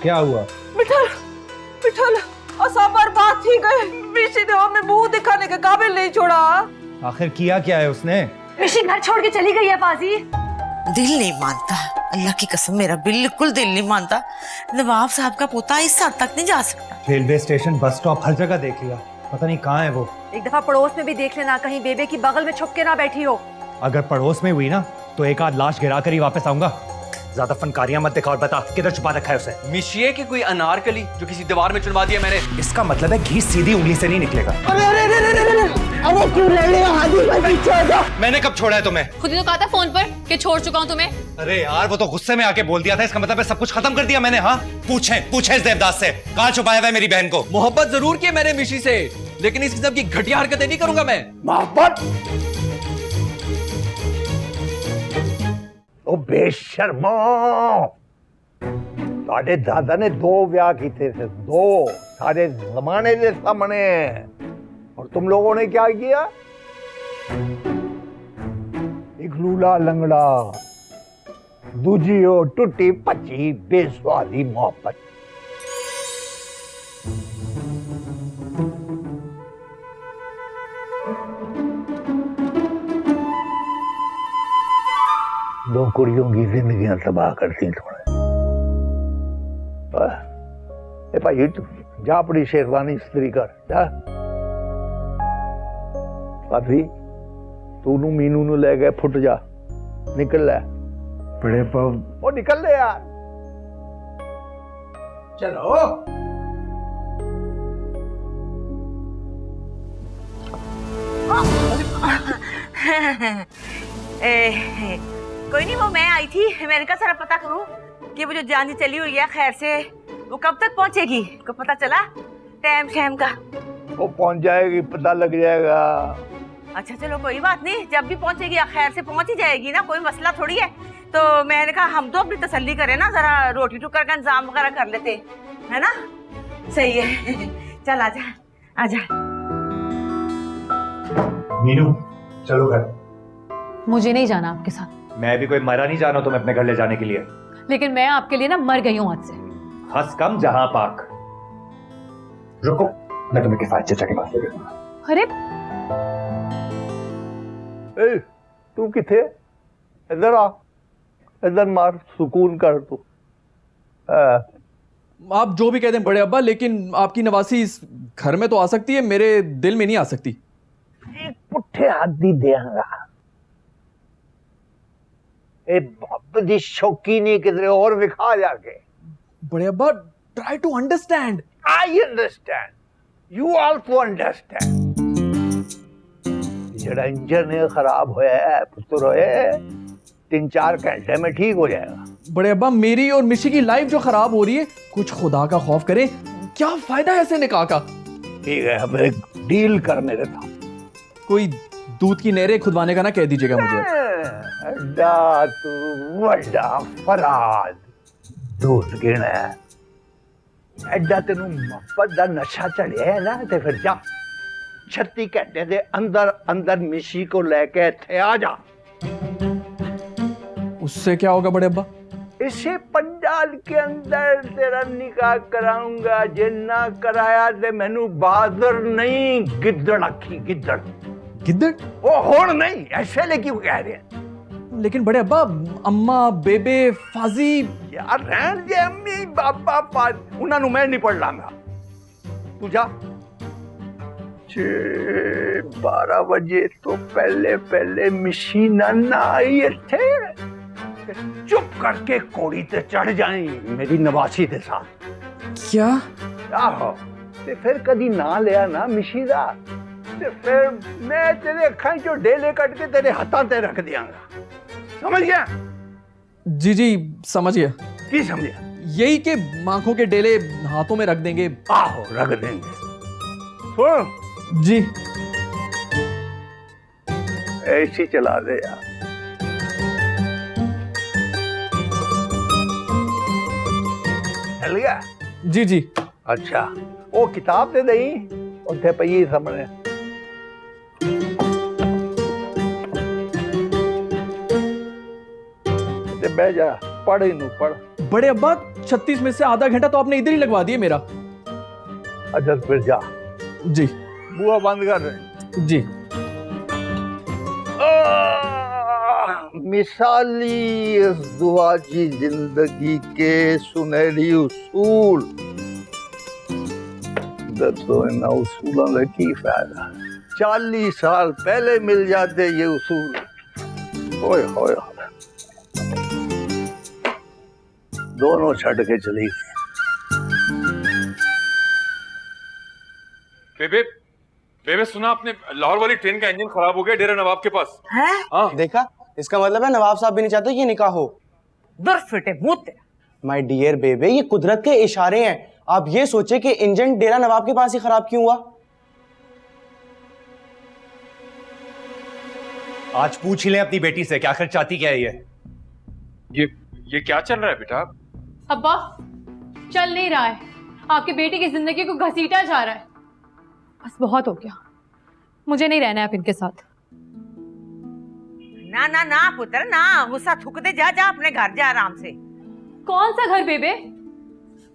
क्या हुआ? विठल विठल असा बर्बाद थी गए। मिशी ने हमें मुंह दिखाने के काबिल नहीं छोड़ा। आखिर किया क्या है उसने? मिशी घर छोड़ के चली गई है पाजी। दिल नहीं मानता, अल्लाह की कसम मेरा बिल्कुल दिल नहीं मानता। नवाब साहब का पोता इस हद तक नहीं जा सकता। रेलवे स्टेशन, बस स्टॉप, हर जगह देख लिया, पता नहीं कहाँ है वो। एक दफा पड़ोस में भी देख लेना, कहीं बेबे की बगल में छुप के ना बैठी हो। अगर पड़ोस में हुई ना तो एक आध लाश गिरा कर ही वापस आऊंगा। ज्यादा फनकारियां मत दिखा और बता किधर छुपा रखा है उसे। मिशिए की कोई अनारकली जो किसी दीवार में चुनवा दिया मैंने। इसका मतलब है घी सीधी उंगली से नहीं निकलेगा। अरे क्यों लड़ रहे हो? हादी पर पीछे हो जाओ। मैंने कब छोड़ा है तुम्हें? खुद ही तो कहा था फोन पर कि छोड़ चुका हूँ तुम्हें। अरे यार वो तो गुस्से में आके बोल दिया था, इसका मतलब है सब कुछ खत्म कर दिया मैंने। हाँ पूछे इस देवदास से कहाँ छुपाया हुआ है मेरी बहन को। मोहब्बत जरूर की है मैंने मिशी से, लेकिन इस किस्म की घटिया हरकतें नहीं करूंगा मैं। मोहब्बत ओ बेशर्मो, ਤੁਹਾਡੇ दादा ने 2 ਵਿਆਹ ਕੀਤੇ थे, 2 सारे जमाने के सामने। और तुम लोगों ने क्या किया? एक लूला लंगड़ा, दूजी हो टूटी पची बेस्वादी मोहब्बत। दो कुड़ियों की जिंदगियां तबाह करती थोड़े। ए भाई तू जा अपनी शेरवानी इस्त्री कर जा। भाभी तू नु मीनू नु ले गए, फुट जा, निकल ले बड़े पाव। ओ निकल ले यार, चलो। कोई नहीं, वो मैं आई थी, मैंने कहा जरा पता करूं कि वो जो जान जी चली हुई है खैर से वो कब तक पहुंचेगी, को पता चला टाइम शैम का? वो पहुंच जाएगी, पता लग जाएगा। अच्छा चलो कोई बात नहीं, जब भी पहुंचेगी खैर से पहुंच ही जाएगी ना, कोई मसला थोड़ी है। तो मैंने कहा हम तो अपनी तसल्ली करें ना, जरा रोटी टुकर का इंतजाम वगैरह कर लेते है ना। सही है, चल आजा आजा। मीनू चलो घर। मुझे नहीं जाना आपके साथ। मैं भी कोई मरा नहीं जाना तुम्हें अपने घर ले जाने के लिए। लेकिन मैं आपके लिए ना मर गई हूँ आज से। हंस कम जहां पाक। रुको मैं तुम्हें किफायत चाचा के पास ले जाऊंगा। अरे ए तू किथे? इधर आ, इधर मार, सुकून कर तू। आप जो भी कहते हैं बड़े अब्बा, लेकिन आपकी नवासी इस घर में तो आ सकती है, मेरे दिल में नहीं आ सकती। एक पुट्ठे हाथी देंगा। ए बाप दी शौकी नहीं किधरे और विखा जाके। बड़े अब्बा try to understand. I understand, you also understand. जड़ा इंजन है खराब होया है पुत्र है, 3-4 घंटे में ठीक हो जाएगा। बड़े अब्बा मेरी और मिशी की लाइफ जो खराब हो रही है, कुछ खुदा का खौफ करें, क्या फायदा है ऐसे निकाह का। ठीक है, अब एक डील कर मेरे साथ। कोई दूध की नहरें खुदवाने का ना कह दीजिएगा मुझे। अड्डा तू वड्डा फराद दूध गिना एड्डा तेनू मोहब्बत दा नशा चढ़िया है ना, ते फिर जा 36 घंटे दे अंदर अंदर मिशी को लेके थे आ जा। उससे क्या होगा बड़े अब्बा? इसे पंडाल के अंदर तेरा निकाह कराऊंगा। जे ना कराया ते मैनू बहादुर नहीं गिद्दड़ आखी, गिद्दड़। गिद्दड़? ओ होड़ नहीं, ऐसे ले क्यों कह रहे हैं? लेकिन बड़े अब्बा अम्मा बेबे फाजी। यार रहन दे, अम्मी बाबा पाद उन्हां नू मैं नहीं पढ़ लांगा। तू जा। 12 बजे तो पहले पहले मशीना ना आई थे, चुप करके कोड़ी ते चढ़ जाई मेरी नवासी के साथ। क्या? आहो, ते फिर कदी ना लिया ना मिशी दा, ते फिर मैं तेरे अखां चो डेले कट के तेरे हाथां ते रख दियांगा। समझ गया? जी जी समझ गया। की समझे? यही के आंखों के डेले हाथों में रख देंगे। आहो रख देंगे। सुन जी। ऐसी चला दे यार। चल गया? जी जी। अच्छा वो किताब दे दई उत्थे पई सामने। ते बह जा, पढ़ इनू पढ़। बड़े अब्बा 36 में से आधा घंटा तो आपने इधर ही लगवा दिया मेरा। अच्छा फिर जा, जी बुआ बंद कर रहे। जी। मिसाली इस दुआ की जिंदगी के सुनहरी उसूल, दसो इन उसूलों का की फायदा। 40 साल पहले मिल जाते ये उसूल। ओए होए होए। दोनों छट के चली गई। बेबे, बेबे सुना आपने, लाहौर वाली ट्रेन का इंजन खराब हो गया डेरा नवाब के पास। है हाँ देखा, इसका मतलब है नवाब साहब भी नहीं चाहते कि निकाह हो। दुर फिटे मुंह तेरा। माय डियर बेबे, ये कुदरत के इशारे हैं। आप ये सोचे कि इंजन डेरा नवाब के पास ही खराब क्यों हुआ। आज पूछ ही ले अपनी बेटी से कि आखिर चाहती क्या है ये क्या चल रहा है बेटा? अब्बा, चल नहीं रहा है, आपकी बेटी की जिंदगी को घसीटा जा रहा है। बस बहुत हो गया, मुझे नहीं रहना है आप इनके साथ। ना ना ना पुत्र ना, गुस्सा थूक दे, जा जा अपने घर जा आराम से। कौन सा घर बेबे?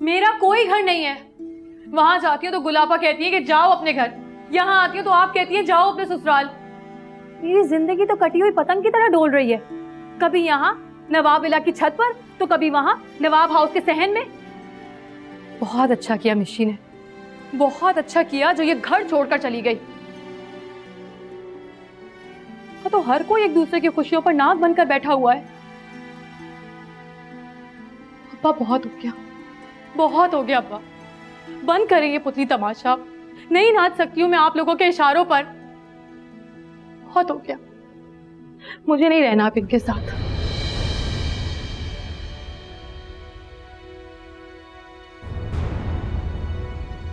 मेरा कोई घर नहीं है। वहां जाती हूँ तो गुलाबा कहती है कि जाओ अपने घर, यहाँ आती हूँ तो आप कहती है जाओ अपने ससुराल। मेरी जिंदगी तो कटी हुई पतंग की तरह डोल रही है, कभी यहाँ नवाब विला की छत पर तो कभी वहां नवाब हाउस के सहन में। बहुत अच्छा किया मिशी ने, बहुत अच्छा किया जो ये घर छोड़कर चली गई। तो हर कोई एक दूसरे की खुशियों पर नाक बनकर बैठा हुआ है। अब्बा बहुत हो गया, बहुत हो गया अब्बा, बंद करें ये पुतली तमाशा। नहीं नाच सकती हूं मैं आप लोगों के इशारों पर। बहुत हो गया, मुझे नहीं रहना आप इनके साथ।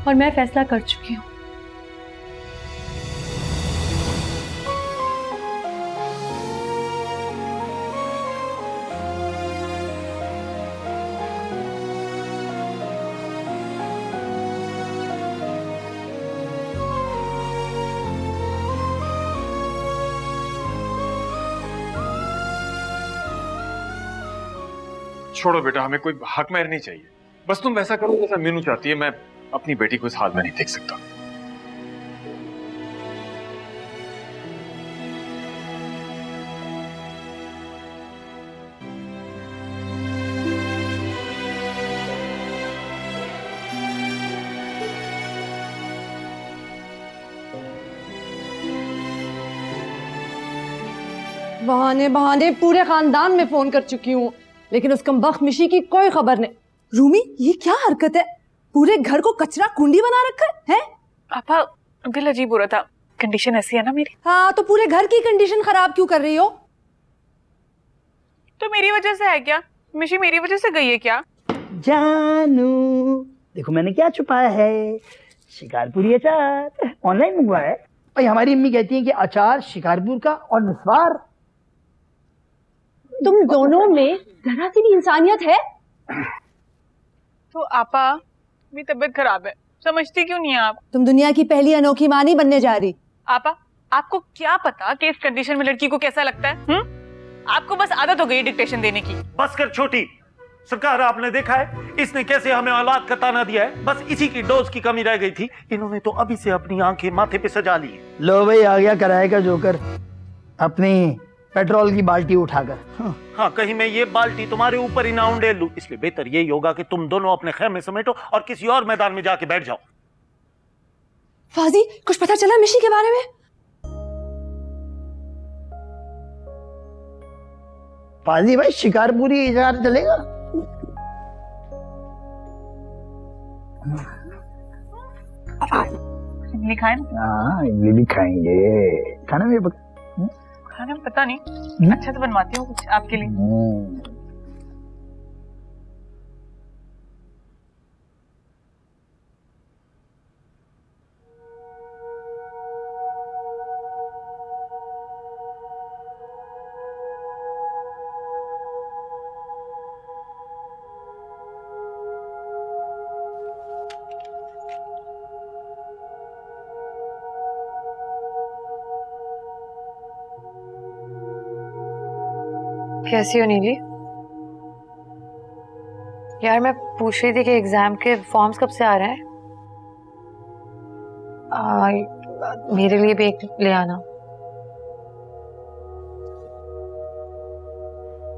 और मैं फैसला कर चुकी हूं। छोड़ो बेटा, हमें कोई हक महर नहीं चाहिए। बस तुम वैसा करो जैसा मीनू चाहती है। मैं अपनी बेटी को इस हाल में नहीं देख सकता। बहाने बहाने पूरे खानदान में फोन कर चुकी हूँ, लेकिन उस कमबख्त मिशी की कोई खबर नहीं। रूमी, ये क्या हरकत है? पूरे घर को कचरा कुंडी बना रखा है? पापा, दिल अजीब हो रहा था, कंडीशन ऐसी है ना मेरी। हाँ, तो पूरे घर की कंडीशन खराब क्यों कर रही हो? तो मेरी वजह से है क्या? मिशी मेरी वजह से गई है क्या? जानू देखो मैंने क्या छुपाया है, शिकारपुरी अचार ऑनलाइन मंगवाया है। भाई हमारी अम्मी कहती है कि अचार शिकारपुर का और निस्वार। तुम दोनों में जरा सी भी इंसानियत है? तो आपा, मेरी तबीयत खराब है, समझती क्यों नहीं है आप? तुम दुनिया की पहली अनोखी माँ नहीं बनने जा रही। आपा, आपको क्या पता कि इस कंडीशन में लड़की को कैसा लगता है? आपको बस आदत हो गई डिक्टेशन देने की। बस कर छोटी सरकार, आपने देखा है इसने कैसे हमें औलाद का ताना दिया है। बस इसी की डोज की कमी रह गई थी, इन्होंने तो अभी से अपनी आंखें माथे पे सजा ली। लो भाई, आ गया किराए का जोकर अपनी पेट्रोल की बाल्टी उठाकर। हाँ, कहीं मैं ये बाल्टी तुम्हारे ऊपर ही ना उंडेल लूं, इसलिए बेहतर यही होगा कि तुम दोनों अपने खेमे समेटो और किसी और मैदान में जाके बैठ जाओ। फाजी, कुछ पता चला मिशी के बारे में? पाजी भाई, शिकारपुरी इजार चलेगा? इमली खाए ना? हाँ, इमली भी खाएंगे। खाना में खाने में पता नहीं, अच्छा तो बनवाती हूँ कुछ आपके लिए। कैसी हो नीली? यार मैं पूछ रही थी कि एग्जाम के फॉर्म्स कब से आ रहे हैं? मेरे लिए भी एक ले आना।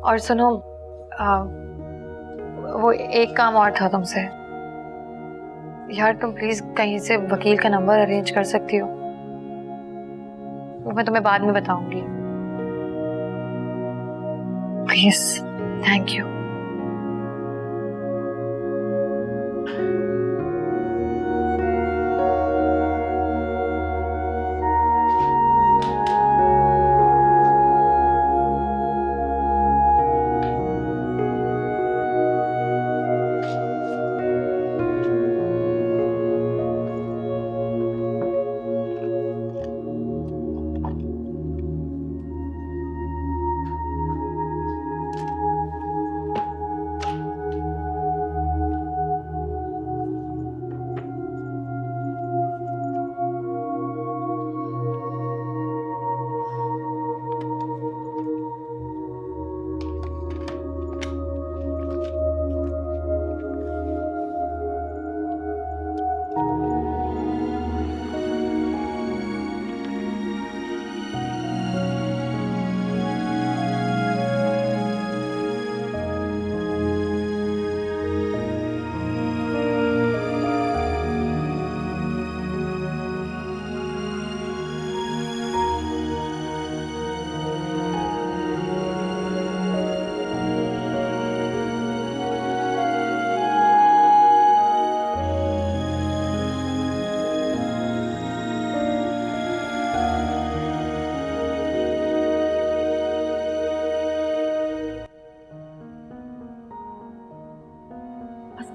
और सुनो, वो एक काम और था तुमसे। यार तुम प्लीज कहीं से वकील का नंबर अरेंज कर सकती हो? वो मैं तुम्हें बाद में बताऊंगी। Please, thank you.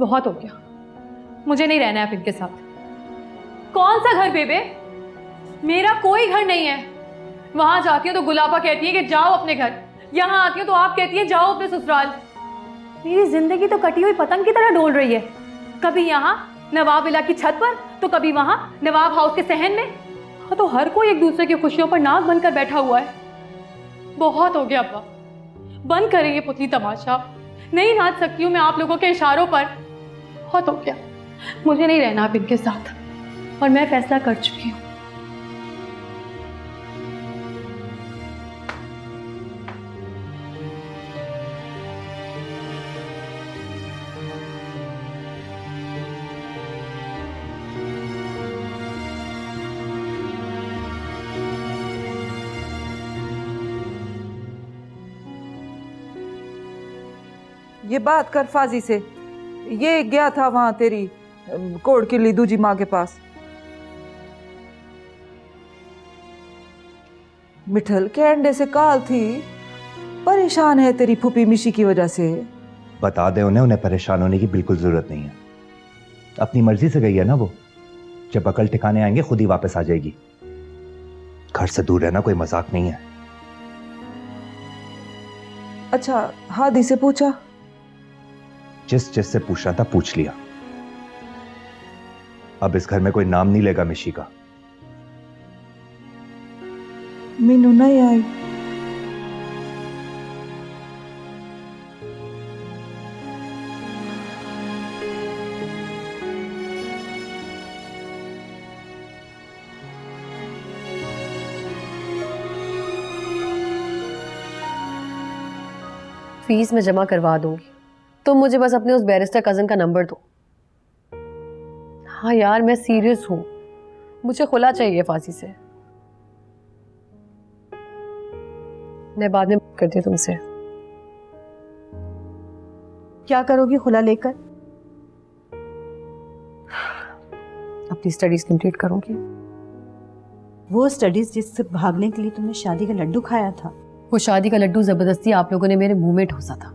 बहुत हो गया, मुझे नहीं रहना है अब इनके साथ। कौन सा घर बेबे? मेरा कोई घर नहीं है। वहां जाती हूँ तो गुलाबा कहती है कि जाओ अपने घर, यहाँ आती हूँ तो आप कहती है जाओ अपने ससुराल। मेरी जिंदगी तो कटी हुई पतंग की तरह डोल रही है, कभी यहाँ नवाब विला की छत पर तो कभी वहां नवाब हाउस के सहन में। हाँ, तो हर कोई एक दूसरे की खुशियों पर नाक बनकर बैठा हुआ है। बहुत हो गया अब्बा, बंद करें ये पुतली तमाशा। नहीं नाच सकती हूँ मैं आप लोगों के इशारों पर। बहुत हो गया, मुझे नहीं रहना अब इनके साथ और मैं फैसला कर चुकी हूँ। ये बात कर फाजी से। ये गया था वहां तेरी कोड़ की लीदू जी माँ के पास। मिठल के अंडे से काल थी, परेशान है तेरी फूफी मिशी की वजह से। बता दे उन्हें परेशान होने की बिल्कुल जरूरत नहीं है। अपनी मर्जी से गई है ना वो। जब अकल ठिकाने आएंगे खुद ही वापस आ जाएगी। घर से दूर रहना कोई मजाक नहीं है। अच्छा, हादी से पूछा? जिस से पूछना था पूछ लिया। अब इस घर में कोई नाम नहीं लेगा मिशी का। मीनू नहीं आई। फीस मैं जमा करवा दूंगी, तुम मुझे बस अपने उस बैरिस्टर कजन का नंबर दो। हाँ यार, मैं सीरियस हूं, मुझे खुला चाहिए फांसी से। मैं बाद में बात करती हूँ तुमसे। क्या करोगी खुला लेकर? अपनी स्टडीज कंप्लीट करूंगी। वो स्टडीज जिससे भागने के लिए तुमने शादी का लड्डू खाया था? वो शादी का लड्डू जबरदस्ती आप लोगों ने मेरे मुंह में ठोसा था।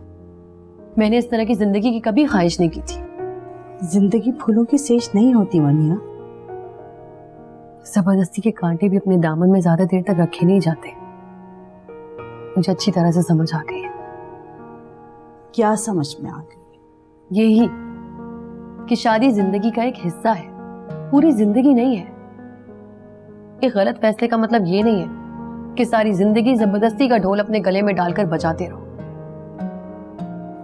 मैंने इस तरह की जिंदगी की कभी ख्वाहिश नहीं की थी। जिंदगी फूलों की सेज नहीं होती वनिया। जबरदस्ती के कांटे भी अपने दामन में ज्यादा देर तक रखे नहीं जाते। मुझे अच्छी तरह से समझ आ गई है। क्या समझ में आ गई? यही कि शादी जिंदगी का एक हिस्सा है, पूरी जिंदगी नहीं है। एक गलत फैसले का मतलब ये नहीं है कि सारी जिंदगी जबरदस्ती का ढोल अपने गले में डालकर बजाते रहो।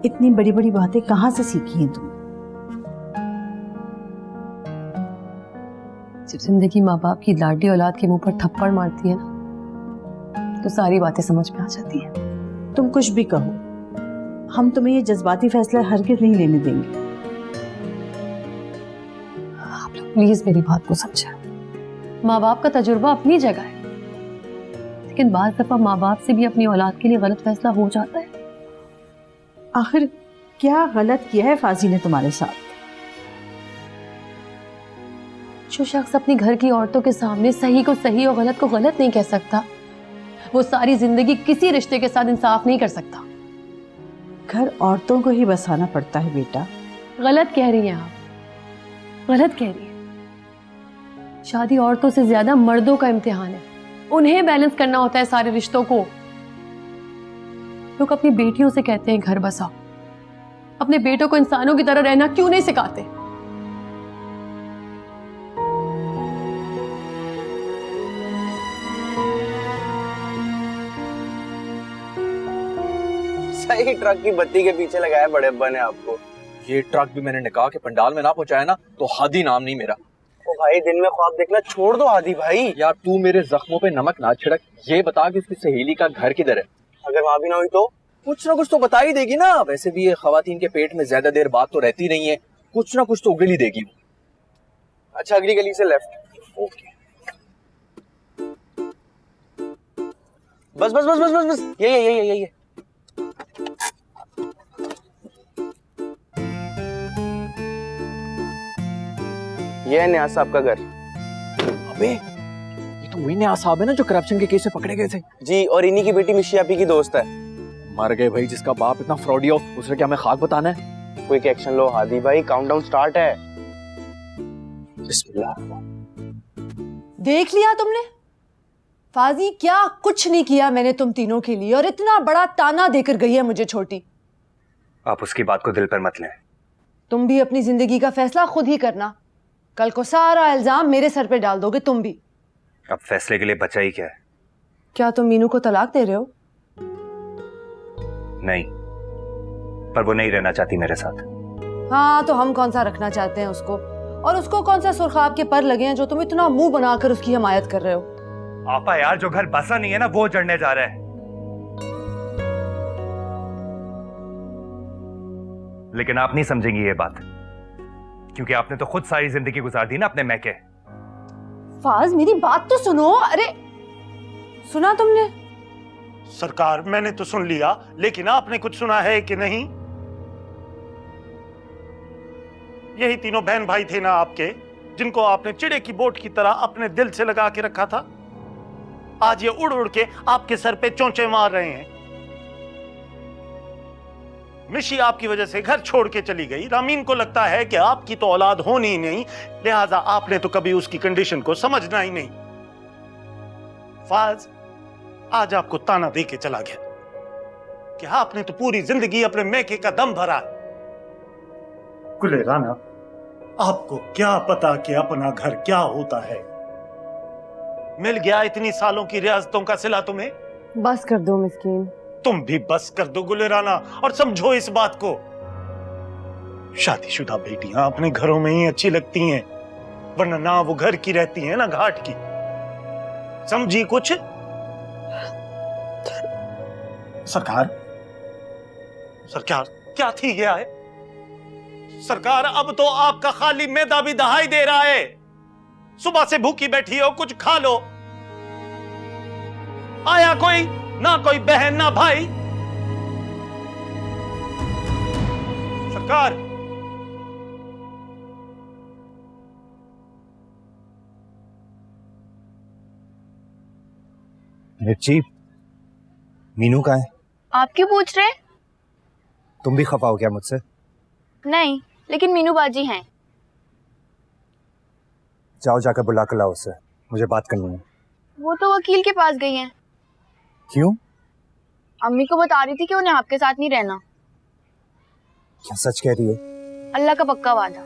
इतनी बड़ी बड़ी बातें कहाँ से सीखी हैं तुम? जब जिंदगी माँ बाप की लाडली औलाद के मुंह पर थप्पड़ मारती है ना, तो सारी बातें समझ में आ जाती है। तुम कुछ भी कहो, हम तुम्हें ये जज्बाती फैसला हरगिज नहीं लेने देंगे। आप लोग प्लीज मेरी बात को समझें। माँ बाप का तजुर्बा अपनी जगह है, लेकिन बाज़ दफा माँ बाप से भी अपनी औलाद के लिए गलत फैसला हो जाता है। आखिर क्या गलत किया है फाजी ने तुम्हारे साथ? जो शख्स अपनी घर की औरतों के सामने सही को सही और गलत को गलत नहीं कह सकता, वो सारी जिंदगी किसी रिश्ते के साथ इंसाफ नहीं कर सकता। घर औरतों को ही बसाना पड़ता है बेटा। गलत कह रही हैं आप, गलत कह रही हैं। शादी औरतों से ज्यादा मर्दों का इम्तिहान है, उन्हें बैलेंस करना होता है सारे रिश्तों को। लोग अपनी बेटियों से कहते हैं घर बसाओ, अपने बेटों को इंसानों की तरह रहना क्यों नहीं सिखाते? सही ट्रक की बत्ती के पीछे लगाया बड़े अब्बा ने आपको। ये ट्रक भी मैंने निकाह के पंडाल में ना पहुंचाया ना तो हादी नाम नहीं मेरा। ओ भाई, दिन में ख्वाब देखना छोड़ दो हादी भाई। यार तू मेरे जख्मों पे नमक ना छिड़क। ये बता कि उसकी सहेली का घर किधर है? अगर वहां भी ना हुई तो कुछ ना कुछ तो बता ही देगी ना। वैसे भी ये खवातीन के पेट में ज्यादा देर बात तो रहती नहीं है, कुछ ना कुछ तो उगल ही देगी वो। अच्छा, अगली गली से लेफ्ट। ओके, बस बस बस बस बस बस, यही ये है न्याज साहब का घर। अबे ये तो वही न्याज साहब है ना जो करप्शन के केस में पकड़े गए थे। जी, और इन्हीं की बेटी मिशी आपी की दोस्त है। मर गए भाई, जिसका बाप इतना फ्रॉडी हो उसने क्या हमें खाक बताना है? क्विक एक्शन लो हादी भाई, काउंटडाउन स्टार्ट है। बिस्मिल्लाह। देख लिया तुमने? फाजी क्या कुछ नहीं किया मैंने तुम तीनों के लिए, और इतना बड़ा ताना देकर गई है मुझे छोटी। आप उसकी बात को दिल पर मत लें। तुम भी अपनी जिंदगी का फैसला खुद ही करना। कल को सारा इल्जाम मेरे सर पे डाल दोगे तुम भी। अब फैसले के लिए बचा ही क्या है? क्या तुम मीनू को तलाक दे रहे हो? नहीं, पर वो नहीं रहना चाहती मेरे साथ। हाँ, तो हम कौन सा रखना चाहते हैं उसको, और उसको कौन सा सुरखाब के पर लगे हैं जो तुम इतना मुंह बनाकर उसकी हिमायत कर रहे हो? आपा यार, जो घर बसा नहीं है ना वो जड़ने जा रहा है। लेकिन आप नहीं समझेंगी ये बात, क्योंकि आपने तो खुद सारी जिंदगी गुजार दी ना अपने मैके। फाज मेरी बात तो सुनो। अरे सुना तुमने? सरकार, मैंने तो सुन लिया, लेकिन आपने कुछ सुना है कि नहीं? यही तीनों बहन भाई थे ना आपके, जिनको आपने चिड़े की बोट की तरह अपने दिल से लगा के रखा था। आज ये उड़ उड़ के आपके सर पे चोंचे मार रहे हैं। मिशी आपकी वजह से घर छोड़ के चली गई। रामीन को लगता है कि आपकी तो औलाद होनी ही नहीं, लिहाजा आपने तो कभी उसकी कंडीशन को समझना ही नहीं। फाज आज आपको ताना दे के चला गया कि आपने तो पूरी जिंदगी अपने मैके का दम भरा। कुले राना, आपको क्या पता कि अपना घर क्या होता है? मिल गया इतनी सालों की रियासतों का सिला तुम्हें। बस कर दो मिस्कीन। तुम भी बस कर दो गुले राना, और समझो इस बात को, शादीशुदा बेटियां अपने घरों में ही अच्छी लगती हैं, वरना ना वो घर की रहती हैं ना घाट की। समझी कुछ? सरकार, सरकार क्या थी गया है? सरकार, अब तो आपका खाली मैदा भी दहाई दे रहा है। सुबह से भूखी बैठी हो, कुछ खा लो। आया कोई? ना कोई बहन ना भाई। सरकार, मिर्ची, मीनू कहाँ है? आप क्यों पूछ रहे हैं? तुम भी खफा हो क्या मुझसे? नहीं, लेकिन मीनू बाजी हैं। जाओ जाकर बुला कर लाओ उससे, मुझे बात करनी है। वो तो वकील के पास गई हैं। क्यों? अम्मी को बता रही थी कि उन्हें आपके साथ नहीं रहना। क्या सच कह रही हो? अल्लाह का पक्का वादा।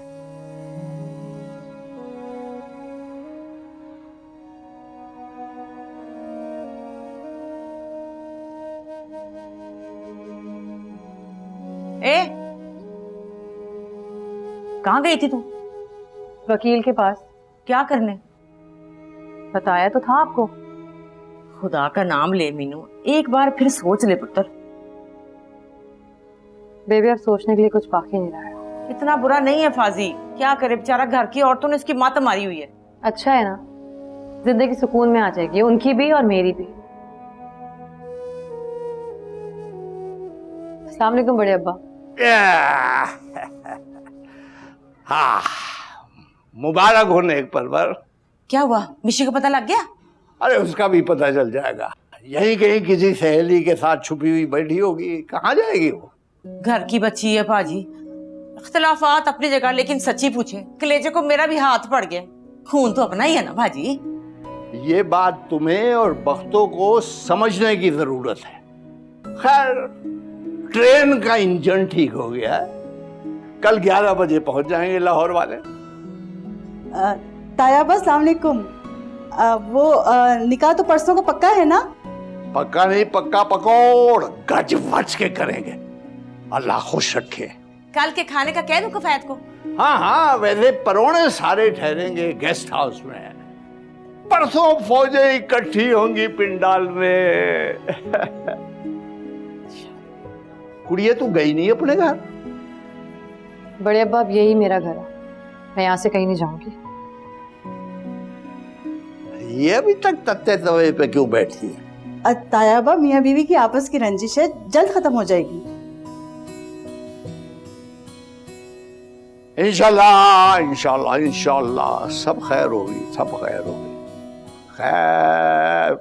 ए, कहाँ गई थी तू? वकील के पास। क्या करने? बताया तो था आपको। खुदा का नाम ले मीनू, एक बार फिर सोच ले पुत्र। बेबी अब सोचने के लिए कुछ बाकी नहीं रहा है। इतना बुरा नहीं है फाजी, क्या करे बेचारा, घर की औरतों ने इसकी मात मारी हुई है। अच्छा है ना, जिंदगी सुकून में आ जाएगी, उनकी भी और मेरी भी। अस्सलाम वालेकुम बड़े अब्बा। हाँ, मुबारक हो नेक परवर। क्या हुआ, मिशी को पता लग गया? अरे उसका भी पता चल जाएगा, यहीं कहीं किसी सहेली के साथ छुपी हुई बैठी होगी। कहाँ जाएगी वो? घर की बच्ची है पाजी, इख्तिलाफात अपनी जगह, लेकिन सच्ची पूछे कलेजे को मेरा भी हाथ पड़ गया। खून तो अपना ही है ना भाजी। ये बात तुम्हें और बख्तों को समझने की जरूरत है। खैर, ट्रेन का इंजन ठीक हो गया है, कल 11 बजे पहुंच जाएंगे लाहौर वाले। तायाबा अस्सलाम वालेकुम। वो निकाह तो परसों को पक्का है ना? पक्का नहीं, पक्का पकौड़ गज वच के करेंगे, अल्लाह खुश रखे। कल के खाने का कह दूं कफैत को? हाँ हाँ, वैसे परोने सारे ठहरेंगे गेस्ट हाउस में। परसों फौजें इकट्ठी होंगी पिंडाल में। कुड़िए तू गई नहीं अपने घर? बड़े अब्बा अब यही मेरा घर है, मैं यहाँ से कहीं नहीं जाऊंगी। ये अभी तक तत्ते तवे पे क्यों बैठी है? तायाबा मियाँ बीवी की आपस की रंजिश है, जल्द खत्म हो जाएगी। इंशाल्लाह इंशाल्लाह इंशाल्लाह सब खैर होगी, सब खैर होगी। खैर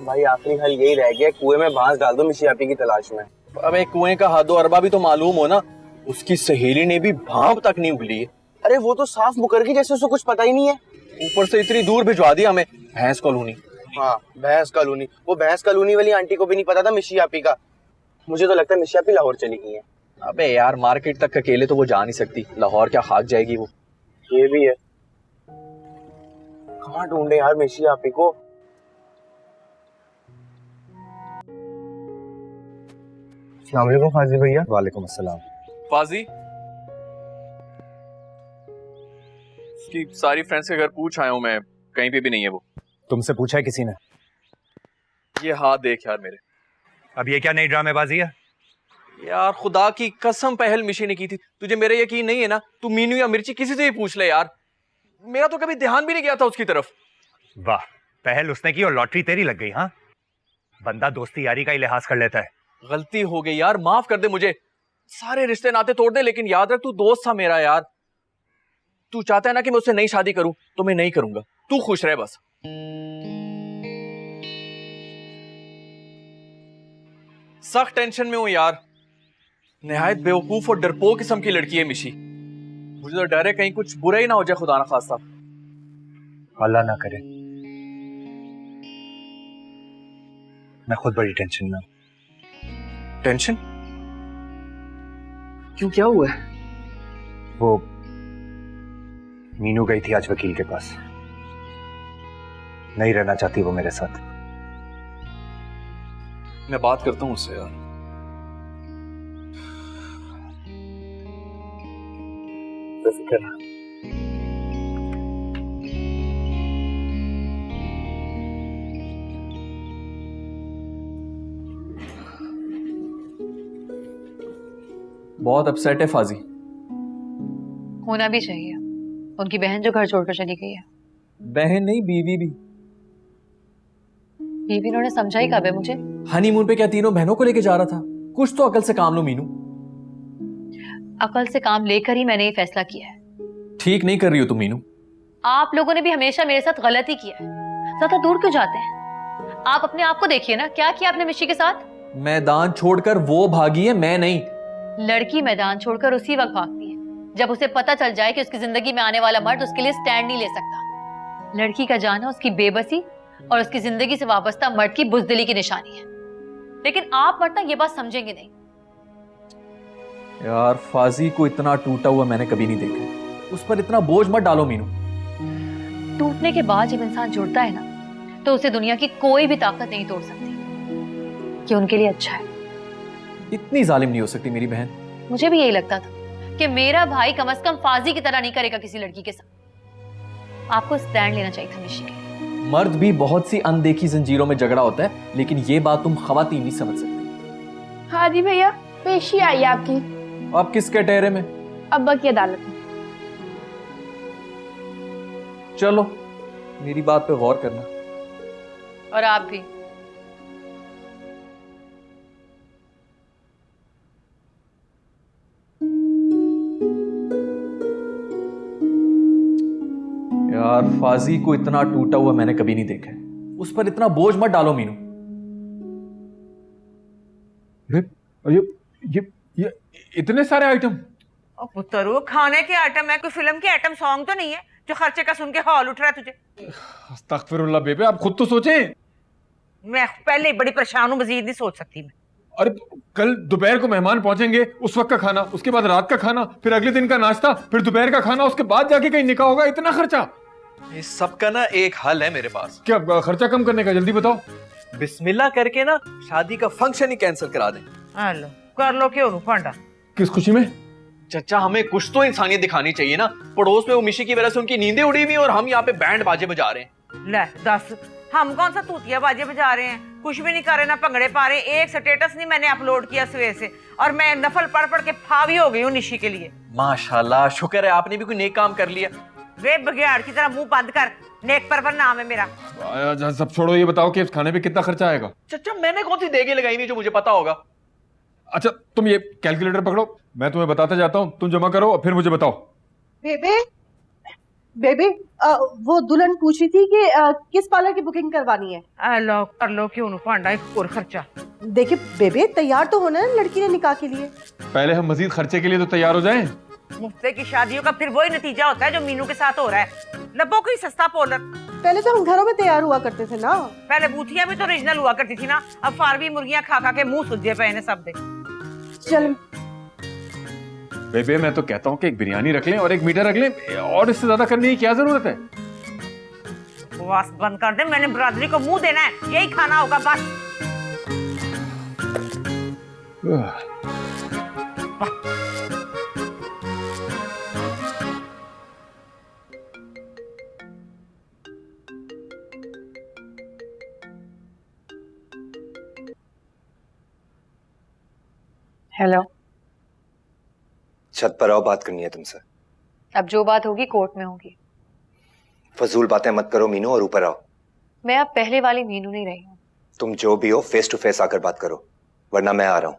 भाई आखिरी हल यही रह गया, कुएं में बांस डाल दो मिशी आपी की तलाश में। अबे कुएं का हद अरबा भी तो मालूम हो ना, उसकी सहेली ने भी भाप तक नहीं उगली है। अरे वो तो साफ मुकर गई जैसे उसको कुछ पता ही नहीं है। ऊपर से इतनी दूर भिजवा दिया हमें, भैंस कॉलोनी। हाँ भैंस कॉलोनी, वो भैंस कॉलोनी वाली आंटी को भी नहीं पता था मिशी आपी का। मुझे तो लगता है मिशी आपी लाहौर चली गई है। अबे यार, मार्केट तक अकेले तो वो जा नहीं सकती, लाहौर क्या खाक जाएगी वो। ये भी है, कहाँ ढूंढे यार मिशी आपी को। अस्सलाम वालेकुम फाजी भैया। वालेकुम अस्सलाम। फाजी, उसकी सारी फ्रेंड्स के घर पूछ आया हूं मैं, कहीं पे भी नहीं है वो। तुमसे पूछा है किसी ने? ये हाथ देख यार मेरे। अब ये क्या नई ड्रामेबाजी है? यार खुदा की कसम पहल मिशी ने की थी, तुझे मेरे यकीन नहीं है ना? तू मीनू या मिर्ची किसी से भी पूछ ले यार, मेरा तो कभी ध्यान भी नहीं गया था उसकी तरफ। वाह, पहल उसने की और लॉटरी तेरी लग गई। हाँ, बंदा दोस्ती यारी का ही लिहाज कर लेता है। गलती हो गई यार, माफ कर दे मुझे। सारे रिश्ते नाते तोड़ दे, लेकिन याद रख तू दोस्त था मेरा यार। तू चाहता है ना कि मैं उससे नई शादी करूं, तो मैं नहीं करूंगा, तू खुश रहे बस। सख्त टेंशन में हूं यार, निहायत बेवकूफ और डरपोक किस्म की लड़की है मिशी। मुझे तो डर है कहीं कुछ बुरा ही ना हो जाए, खुदा ना खास्ता। अल्लाह ना करे। मैं खुद बड़ी टेंशन में हूं। टेंशन क्यों, क्या हुआ है? वो मीनू गई थी आज वकील के पास, नहीं रहना चाहती वो मेरे साथ। मैं बात करता हूँ उससे यार। बेफिक्र ना। बहुत अपसेट है फाजी। होना भी चाहिए, उनकी बहन जो घर छोड़कर चली गई है। बहन नहीं, बीवी भी। बीवी इन्होंने समझा ही कब है मुझे? हनीमून पे क्या तीनों बहनों को लेके जा रहा था? कुछ तो अकल से काम लो मीनू। अकल से काम लेकर ही मैंने ये फैसला किया है। ठीक नहीं कर रही हो तुम मीनू। आप लोगों ने भी हमेशा मेरे साथ गलत ही किया है, ज्यादा दूर क्यों जाते हैं? आप अपने आप को देखिए ना, क्या किया आपने मिशी के साथ? मैदान छोड़कर वो भागी है, मैं नहीं। लड़की मैदान छोड़कर उसी वक्त भागती है जब उसे पता चल जाए कि उसकी जिंदगी में आने वाला मर्द उसके लिए स्टैंड नहीं ले सकता। लड़की का जाना उसकी बेबसी और उसकी जिंदगी से वाबस्ता मर्द की बुज़दिली की निशानी है, लेकिन आप मर्द ना ये बात समझेंगे नहीं। यार फाजी को इतना टूटा हुआ मैंने कभी नहीं देखा, उस पर इतना बोझ मत डालो मीनू। टूटने के बाद जब इंसान जुड़ता है ना, तो उसे दुनिया की कोई भी ताकत नहीं तोड़ सकती। कि उनके लिए अच्छा है। इतनी जालिम नहीं हो सकती मेरी बहन। मुझे भी यही लगता था कि मेरा भाई कम से कम फाजी की तरह नहीं करेगा किसी लड़की के साथ। आपको स्टैंड लेना चाहिए था निशी के लिए। मर्द भी बहुत सी अनदेखी जंजीरों में झगड़ा होता है, लेकिन ये बात तुम खवातीन नहीं समझ सकती। हाँ जी भैया, पेशी आई है आपकी। आप किस कैटेरे में? अब्बा की अदालत में। चलो मेरी बात पे गौर करना। और आप भी। यार फाजी को इतना टूटा हुआ मैंने कभी नहीं देखा है। उस पर इतना बोझ मत डालो मीनू। ये इतने सारे आइटम। ओ पुत्तरू, खाने के आइटम है, कोई फिल्म के आइटम सॉन्ग तो नहीं है जो खर्चे का सुन के हॉल उठ रहा है तुझे। अस्तगफिरुल्लाह बेबे, आप खुद तो सोचें। मैं पहले ही बड़ी परेशान हूँ, मजीद नहीं सोच सकती मैं। अरे कल दोपहर को मेहमान पहुंचेंगे, उस वक्त का खाना, उसके बाद रात का खाना, फिर अगले दिन का नाश्ता, फिर दोपहर का खाना, उसके बाद जाके कहीं निकाह होगा। इतना खर्चा। इस सब का ना एक हल है मेरे पास। क्या खर्चा कम करने का? जल्दी बताओ। बिस्मिल्लाह करके ना शादी का फंक्शन ही कैंसिल करा दें। हेलो, कर लो क्यों फांडा। किस खुशी में? चचा हमें कुछ तो इंसानियत दिखानी चाहिए ना। पड़ोस में वो मिशी की वजह से उनकी नींदें उड़ी हुई और हम यहाँ पे बैंड बाजे बजा रहे हैं। ले दस, हम कौन सा तूतिया बाजे बजा रहे हैं? कुछ भी नहीं कर रहे, ना भंगड़े पा रहे। एक स्टेटस नहीं मैंने अपलोड किया सवेर से, और मैं नफल पढ़ पढ़ के फावी हो गई हूँ निशी के लिए। माशाल्लाह, शुक्र है आपने भी कोई नेक काम कर लिया। वे बघियाड़ की तरह मुंह बंद कर, नेक परवर नाम है मेरा। सब छोड़ो, ये बताओ कि इस खाने पे कितना खर्चा आएगा? चचा मैंने कौन सी देगे लगाई हुई जो मुझे पता होगा? अच्छा तुम ये कैलकुलेटर पकड़ो, मैं तुम्हें बताता जाता हूँ, तुम जमा करो और फिर मुझे बताओ। बेबे बेबे, वो दुल्हन पूछ रही थी कि किस पार्लर की बुकिंग करवानी है। लो कर लो क्यों फांडा, एक और खर्चा। देखिए बेबे, तैयार तो होना है लड़की ने निकाह के लिए। पहले हम मजीद खर्चे के लिए तो तैयार हो जाएं। मुफ्ते की शादियों का फिर वही नतीजा होता है जो मीनू के साथ हो रहा है। लबो कोई सस्ता पोलर। पहले तो हम घरों में तैयार हुआ करते थे ना। पहले बूथिया भी तो ओरिजिनल हुआ करती थी ना। अब फारवी मुर्गियां खा खा के मुंह सुजे पे ने सब दे। चल बेबे, मैं तो कहता हूँ कि एक बिरयानी रख लें और एक मीठा रख लें, और इससे ज्यादा करने की क्या जरूरत है? बस बंद कर दे, मैंने बरादरी को मुंह देना है, यही खाना होगा बस। हेलो, छत पर आओ, बात करनी है तुमसे। अब जो बात होगी कोर्ट में होगी। फजूल बातें मत करो मीनू, और ऊपर आओ। मैं अब पहले वाली मीनू नहीं रही हूँ। तुम जो भी हो फेस टू फेस आकर बात करो, वरना मैं आ रहा हूं।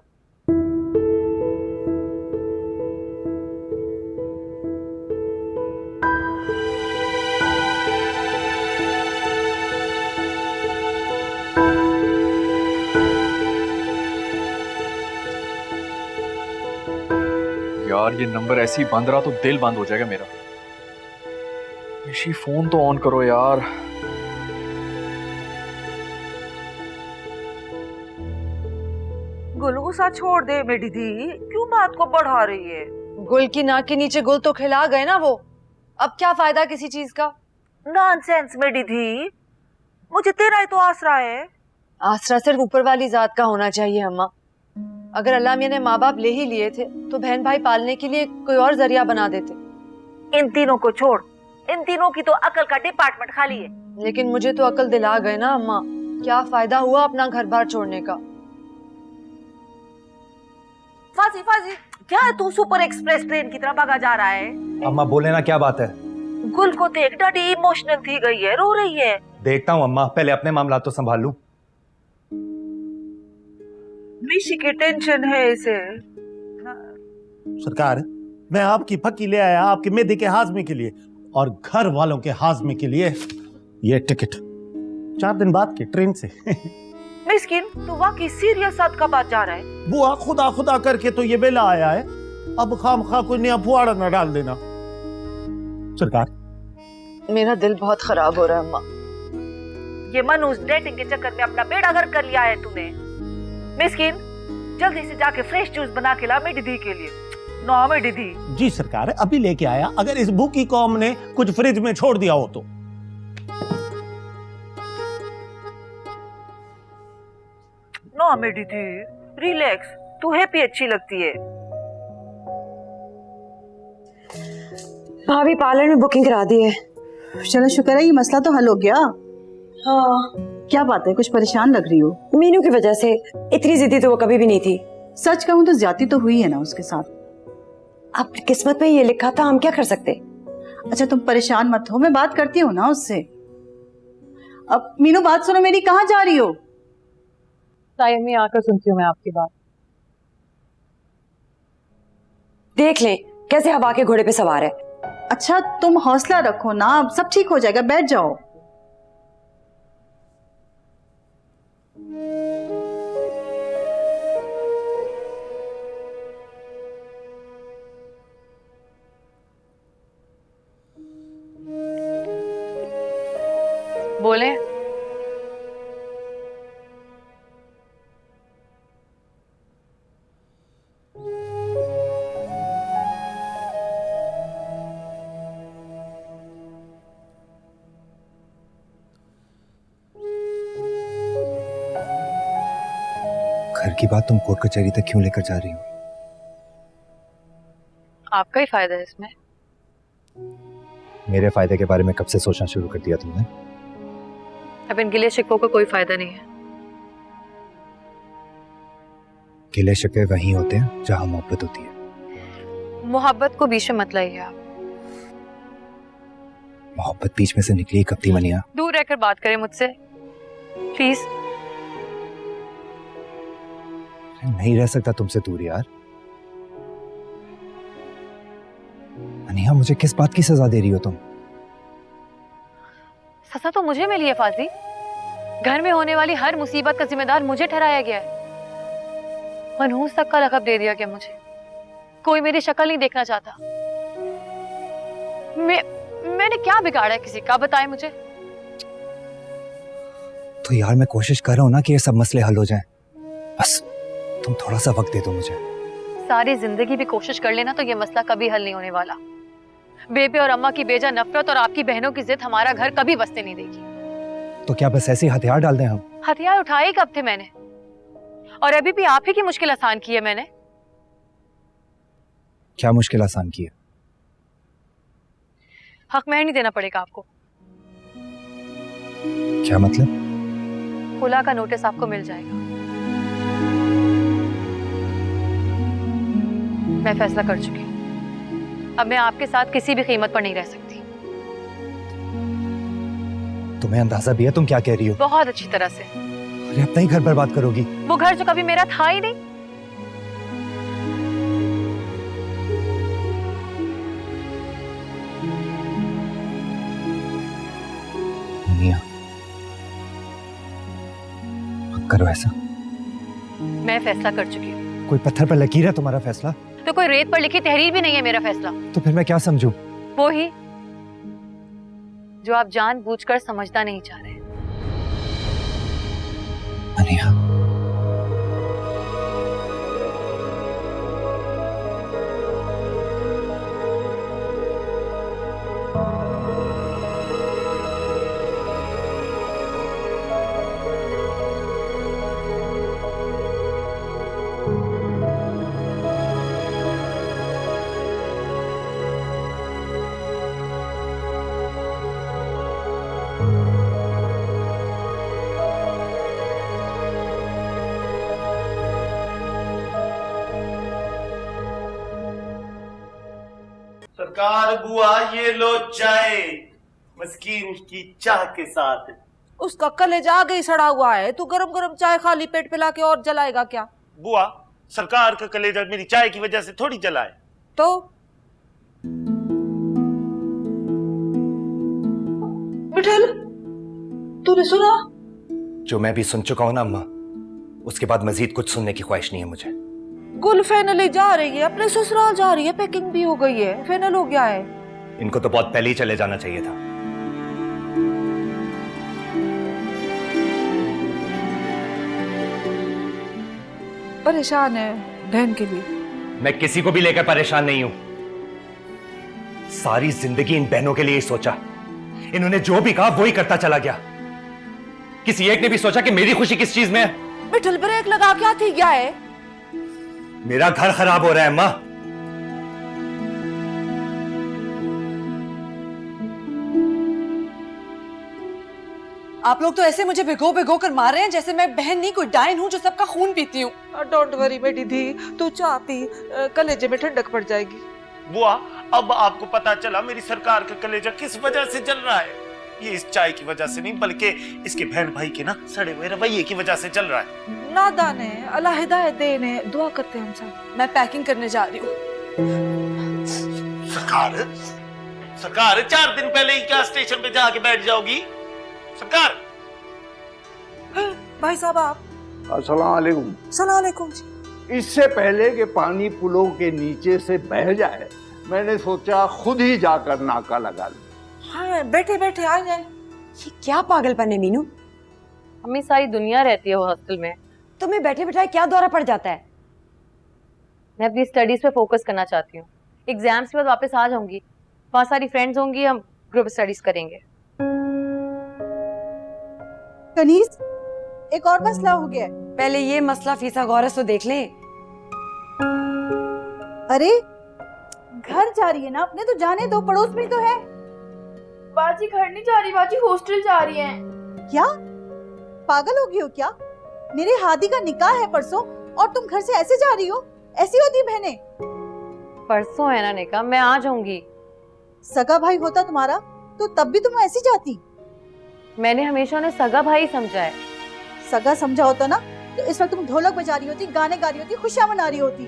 यार ये नंबर ऐसे ही बंद रहा तो दिल बंद हो जाएगा मेरा। निशी फोन तो ऑन करो यार। गुल गुस्सा छोड़ दे मेरी दी, क्यों बात को बढ़ा रही है? गुल की नाक के नीचे गुल तो खिला गए ना वो, अब क्या फायदा किसी चीज का? नॉनसेंस मेरी दी, मुझे तेरा ही तो आसरा है। आसरा सिर्फ ऊपर वाली जात का होना चाहिए अम्मा। अगर अल्लाह मियां ने माँ बाप ले ही लिए थे तो बहन भाई पालने के लिए कोई और जरिया बना देते। इन तीनों को छोड़, इन तीनों की तो अकल का डिपार्टमेंट खाली है। लेकिन मुझे तो अकल दिला गए ना अम्मा, क्या फायदा हुआ अपना घर बार छोड़ने का? फाजी फाजी, क्या है तू सुपर एक्सप्रेस ट्रेन की तरह भागा जा रहा है? अम्मा बोले ना, क्या बात है? गुल को देख, डैडी इमोशनल थी गई है, रो रही है। देखता हूँ अम्मा, पहले अपने मामला तो संभाल लूं। निशी की टेंशन है इसे। सरकार, मैं आपकी फकी ले आया आपके मेदे के हाजमे के लिए और घर वालों के हाजमे के लिए ये टिकट 4 दिन बाद की ट्रेन से। मिस्किन, तू वाकई सीरियस साथ का बात जा रहा है? बुआ खुदा खुदा करके तो ये बेला आया है, अब खामखा कोई नया फुआड़ा न डाल देना। सरकार, मेरा दिल बहुत खराब हो रहा है अम्मा। ये मनोज डेटिंग के चक्कर में अपना बेड़ा गर्क कर लिया है तूने। मिस्किन, जल्दी से जाके फ्रेश जूस बना के ला मेरी दी के लिए। नो मेरी दी। जी सरकार, अभी लेके आया। अगर इस भूखी कौम ने कुछ फ्रिज में छोड़ दिया हो तो। नो ना मेरी थी, रिलैक्स, तू हैप्पी अच्छी लगती है। भाभी पार्लर में बुकिंग करा दी है। चलो शुक्र है ये मसला तो हल हो गया। हाँ, क्या बात है, कुछ परेशान लग रही हो? मीनू की वजह से। इतनी जिद्दी तो वो कभी भी नहीं थी। सच कहूँ तो ज्यादती तो हुई है ना उसके साथ। अब किस्मत में ये लिखा था, हम क्या कर सकते। अच्छा तुम परेशान मत हो, मैं बात करती हूँ ना उससे। अब मीनू बात सुनो मेरी, कहाँ जा रही हो? टाइम में आकर सुनती हूँ मैं आपकी बात। देख ले कैसे हवा के घोड़े पे सवार है। अच्छा तुम हौसला रखो ना, अब सब ठीक हो जाएगा, बैठ जाओ। बोले। घर की बात तुम कोर्ट कचहरी तक क्यों लेकर जा रही हो? आपका ही फायदा है इसमें। मेरे फायदे के बारे में कब से सोचना शुरू कर दिया तुमने? अब इन गिले शिकवों का कोई फायदा नहीं है। गिले शिकवे वहीं होते हैं जहां मोहब्बत होती है। मोहब्बत को बीच में मत लाइए आप। मोहब्बत बीच में से निकली कब थी मनिया? दूर रहकर बात करें मुझसे प्लीज। नहीं रह सकता तुमसे दूर यार। मनिया मुझे किस बात की सजा दे रही हो तुम? सजा तो मुझे मिली है फाजी। घर में होने वाली हर मुसीबत का जिम्मेदार मुझे ठहराया गया है। मनहूस तक का लक़ब दे दिया गया मुझे। कोई मेरी शक्ल नहीं देखना चाहता। मैंने क्या बिगाड़ा है किसी का, बताएं मुझे। तो यार मैं कोशिश कर रहा हूं ना कि ये सब मसले हल हो जाएं। बस तुम थोड़ा सा वक्त दे दो मुझे। सारी जिंदगी भी कोशिश कर लेना तो ये मसला कभी हल नहीं होने वाला। बेबे और अम्मा की बेजा नफरत और आपकी बहनों की जिद हमारा घर कभी बसने नहीं देगी। तो क्या बस ऐसे ही हथियार डाल दें हम? हथियार उठाए कब थे मैंने? और अभी भी आप ही की मुश्किल आसान की है मैंने। क्या मुश्किल आसान की है? हक महर नहीं देना पड़ेगा आपको। क्या मतलब? खुला का नोटिस आपको मिल जाएगा। मैं फैसला कर चुकी हूँ। अब मैं आपके साथ किसी भी कीमत पर नहीं रह सकती। तुम्हें अंदाजा भी है तुम क्या कह रही हो? बहुत अच्छी तरह से। अरे अपना ही घर बर्बाद करोगी। वो घर जो कभी मेरा था ही नहीं। मिया, मत करो ऐसा। मैं फैसला कर चुकी हूँ। कोई पत्थर पर लकीर है तुम्हारा फैसला? तो कोई रेत पर लिखी तहरीर भी नहीं है मेरा फैसला। तो फिर मैं क्या समझूं? वो ही जो आप जानबूझकर समझना नहीं चाह रहे। मनिया, सरकार बुआ ये लो चाय, मस्कीन की चाह के साथ। उसका कलेजा आगे ही सड़ा हुआ है, तू गरम गरम चाय खाली पेट पिला के और जलाएगा क्या? बुआ सरकार का कलेजा मेरी चाय की वजह से थोड़ी जला है। तो मिठल, तूने सुना? जो मैं भी सुन चुका हूं ना अम्मा, उसके बाद मजीद कुछ सुनने की ख्वाहिश नहीं है मुझे। कुल फाइनली जा रही है, अपने ससुराल जा रही है, पैकिंग भी हो गई है, फाइनल हो गया है। इनको तो बहुत पहले ही चले जाना चाहिए था। परेशान है बहन के लिए। मैं किसी को भी लेकर परेशान नहीं हूं। सारी जिंदगी इन बहनों के लिए ही सोचा। इन्होंने जो भी कहा वो ही करता चला गया। किसी एक ने भी सोचा कि मेरी खुशी किस चीज में है? मिठल ब्रेक लगा क्या थी गया है? मेरा घर खराब हो रहा है माँ। आप लोग तो ऐसे मुझे भिगो भिगो कर मार रहे हैं जैसे मैं बहन नहीं कोई डायन हूँ जो सबका खून पीती हूँ। डोंट वरी मेरी दी, तू चाह पी, कलेजे में ठंडक पड़ जाएगी। बुआ, अब आपको पता चला मेरी सरकार का कलेजा किस वजह से जल रहा है। ये इस चाय की वजह से नहीं बल्कि इसके बहन भाई के ना सड़े हुए रवैये की वजह से चल रहा है। नादान है, अल्लाह हिदायत दे इन्हें, दुआ करते हैं हम सब। मैं पैकिंग करने जा रही हूँ। सरकार, सरकार 4 दिन पहले ही क्या स्टेशन पे जाके बैठ जाओगी? सरकार। भाई साहब आप। अस्सलाम वालेकुम। सलाम अलैकुम जी। इससे पहले कि पानी पुलों के नीचे से बह जाए, मैंने सोचा खुद ही जाकर नाका लगा लूं। हाँ, बैठे बैठे आ जाए। ये क्या पागलपन है मीनू? अम्मी सारी दुनिया रहती है वो हॉस्टल में, तुम्हें बैठे बैठाए क्या दौरा पड़ जाता है? मैं अपनी स्टडीज पे फोकस करना चाहती हूँ। एग्जाम्स के बाद वापस आ जाऊंगी, वहाँ सारी फ्रेंड्स होंगी, हम ग्रुप स्टडीज करेंगे। कनीज, एक और मसला हो गया है। पहले ये मसला फीसा गौर से देख लें। अरे घर जा रही है ना अपने, तो जाने दो, पड़ोस में तो है। बाजी घर नहीं जा रही, बाजी हॉस्टल जा रही हैं। क्या पागल हो गई हो क्या? मेरे हादी का निकाह है परसों और तुम घर से ऐसे जा रही हो? ऐसी होती बहनें? परसों है ना निकाह, मैं आ जाऊंगी। सगा भाई होता तुम्हारा तो तब भी तुम ऐसी जाती? मैंने हमेशा उन्हें सगा भाई समझा है। सगा समझा होता ना तो इस वक्त तुम ढोलक बजा रही होती, गाने गा रही होती, खुशियां मना रही होती,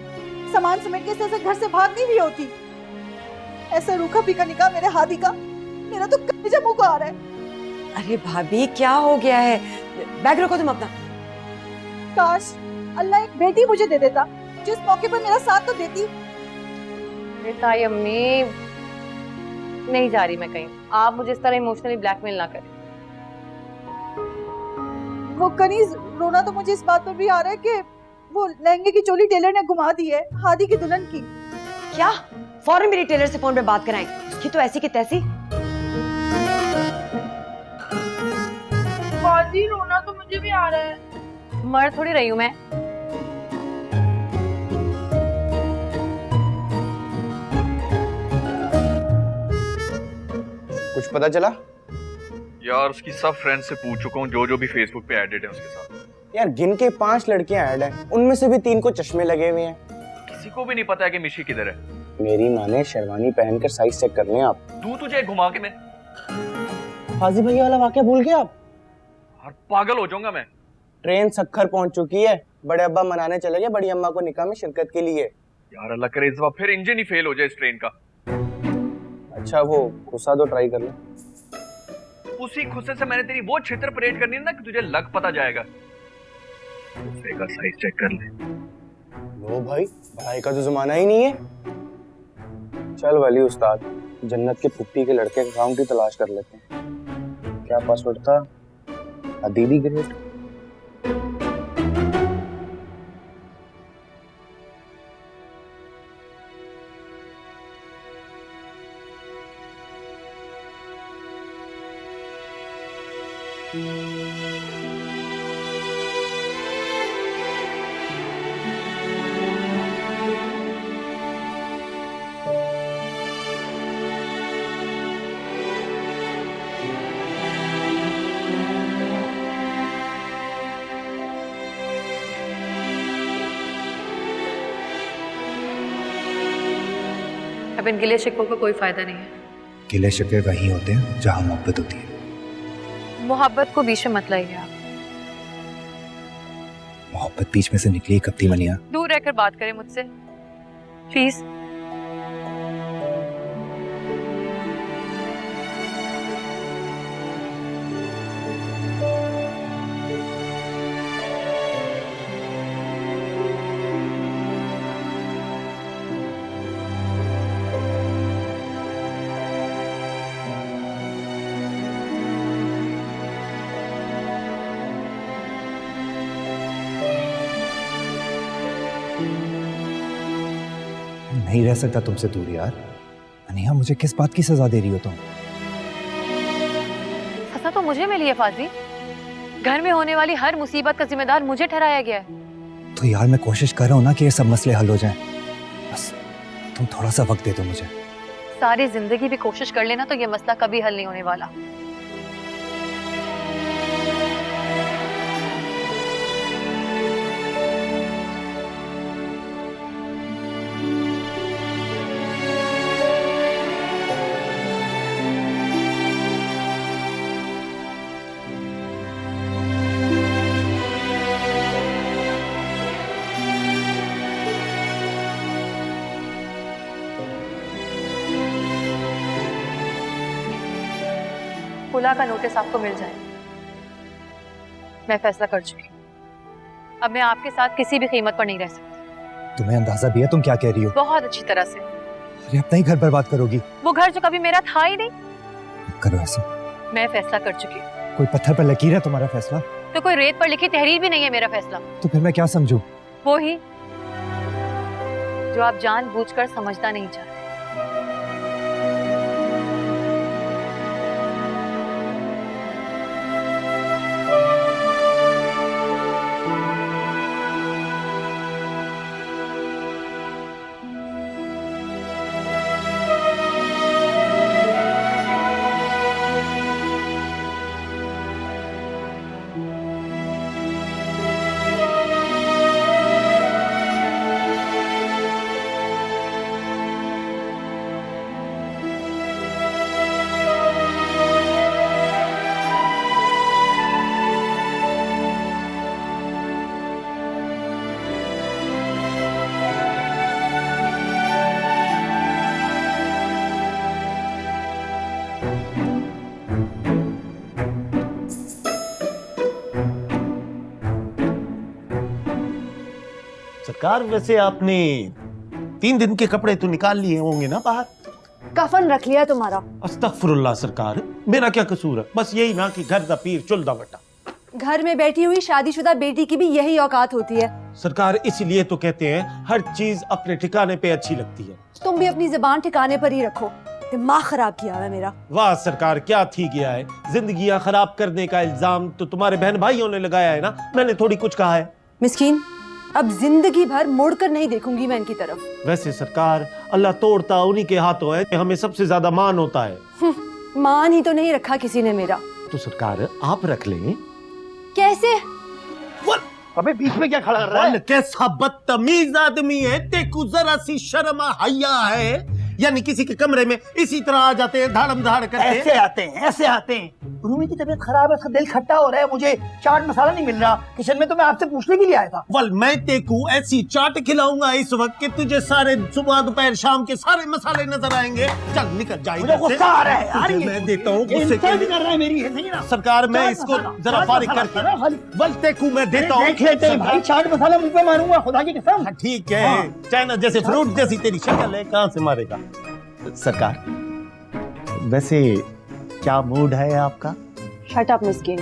सामान समेट के घर से भागनी भी होती। ऐसा रूखा पीका निकाह मेरे हादी का, मेरा तो कलेजा मुंह को आ रहा है। अरे भाभी क्या हो गया है? बैग रखो तुम अपना। काश अल्लाह एक बेटी मुझे दे देता जिस मौके पर मेरा साथ तो देती। ताई अम्मी, नहीं जा रही मैं कहीं, आप मुझे इस तरह इमोशनली ब्लैकमेल ना करें। वो कनीज, रोना तो मुझे इस बात पर भी आ रहा है कि वो लहंगे की चोली टेलर ने घुमा दी है हादी की दुल्हन की। क्या? फौरन मेरी टेलर से फोन पे बात कराएं, उसकी तो ऐसी की तैसी। बाजी रोना तो मुझे भी आ रहा है। मर थोड़ी रही हूँ मैं। कुछ पता चला? यार उसकी सब फ्रेंड्स से पूछ चुका हूँ, जो भी फेसबुक पे एडेड है उसके साथ। यार गिन के 5 लड़कियां ऐड हैं, उनमें से भी 3 को चश्मे लगे हुए हैं। किसी को भी नहीं पता है कि मिशी किधर है। मेरी माँ ने शेरवानी पहनकर साइज चेक करने आप। तू तुझे घुमा के मैं फाजी भैया वाला वाकया भूल गया आप? और पागल हो जाऊंगा मैं। ट्रेन सखर पहुंच चुकी है, बड़े अब्बा मनाने चले गए बड़ी अम्मा को निकाह में शिरकत के लिए। यार अल्लाह करे इस बार फिर इंजन ही फेल हो जाए इस ट्रेन का। अच्छा वो गुस्सा तो ट्राई कर लो। उसी गुस्से से मैंने तेरी वो छितर परेड करनी है ना कि तुझे लग पता जाएगा। गुस्से का साइज चेक कर ले। लो भाई, पढ़ाई का तो जमाना ही नहीं है। चल वली उस्ताद, जन्नत के पुट्टी के लड़के अकाउंट ही तलाश कर लेते हैं। क्या पासवर्ड था? अदीदी ग्रेट। अब इन गिले शिकवों का कोई फायदा नहीं है। गिले शिकवे वहीं होते हैं जहां मोहब्बत होती है। मोहब्बत को बीच में मत लाइए आप। मोहब्बत बीच में से निकली कब थी मनिया? दूर रहकर बात करें मुझसे प्लीज। नहीं रह सकता तुमसे दूर यार। अनिया, मुझे किस बात की सजा दे रही हो तुम? सजा तो मुझे मिली है फाजी, घर में होने वाली हर मुसीबत का जिम्मेदार मुझे ठहराया गया है। तो यार मैं कोशिश कर रहा हूँ ना कि ये सब मसले हल हो जाएं। बस तुम थोड़ा सा वक्त दे दो मुझे। सारी जिंदगी भी कोशिश कर लेना तो ये मसला कभी हल नहीं होने वाला। खुला का नोटिस आपको मिल जाए। मैं फैसला कर चुकी हूँ। अब मैं आपके साथ किसी भी कीमत पर नहीं रह सकती। तुम्हें अंदाजा भी है तुम क्या कह रही हो? बहुत अच्छी तरह से। अरे अपना ही घर बर्बाद करोगी। वो घर जो कभी मेरा था ही नहीं। करो ऐसे। मैं फैसला कर चुकी हूँ। कोई पत्थर पर लकीर है तुम्हारा फैसला? तो कोई रेत पर लिखी तहरीर भी नहीं है मेरा फैसला। तो फिर मैं क्या समझूं? वो ही जो आप जानबूझकर समझना नहीं चाहते। सरकार वैसे आपने 3 दिन के कपड़े तो निकाल लिए होंगे ना बाहर? कफन रख लिया तुम्हारा। अस्तगफुरुल्लाह सरकार, मेरा क्या कसूर है? बस यही ना कि घर दा पीर चुल दा बटा। घर में बैठी हुई शादीशुदा बेटी की भी यही औकात होती है। सरकार इसलिए तो कहते हैं हर चीज अपने ठिकाने पे अच्छी लगती है। तुम भी अपनी जुबान ठिकाने पर ही रखो। दिमाग खराब किया है मेरा। वाह सरकार, क्या थी गया है। जिंदगियां खराब करने का इल्जाम तो तुम्हारे बहन भाइयों ने लगाया है ना, मैंने थोड़ी कुछ कहा है। मिस्कीन, अब जिंदगी भर मुड़कर नहीं देखूंगी मैं इनकी तरफ। वैसे सरकार, अल्लाह तोड़ता उन्हीं के हाथों है, हमें सबसे ज्यादा मान होता है। मान ही तो नहीं रखा किसी ने मेरा। तो सरकार आप रख लें। कैसे? अबे बीच में क्या खड़ा कर रहा है? कैसा बदतमीज आदमी है, तेको जरा सी शर्म हया है? यानी किसी के कमरे में इसी तरह आ जाते हैं, धाड़म धाड़ करते हैं। ऐसे आते हैं, ऐसे आते हैं। रूमी की तबीयत खराब है, उसका दिल खट्टा हो रहा है, मुझे चाट मसाला नहीं मिल रहा किचन में, तो मैं आपसे पूछने के लिए आया था। वल मैं तेको ऐसी चाट खिलाऊंगा इस वक्त कि तुझे सारे सुबह दोपहर शाम के सारे मसाले नजर आएंगे। चल निकल जाए। मुझे गुस्सा आ रहा है यार, मैं देता हूँ ये गुस्से इंसल्ट कर रहा है मेरी, है नहीं ना? सरकार मैं चाट इसको मसाला, जरा चाट फारिग मसाला करके खाली। वल तेको मैं देता हूँ। देख लेते हैं भाई, चाट मसाला मुंह पे मारूंगा खुदा की कसम। ठीक है, चाइना जैसे फ्रूट जैसी तेरी शक्ल है, कहाँ से मारेगा? सरकार वैसे क्या मूड है आपका? शट अप मिस्कीन।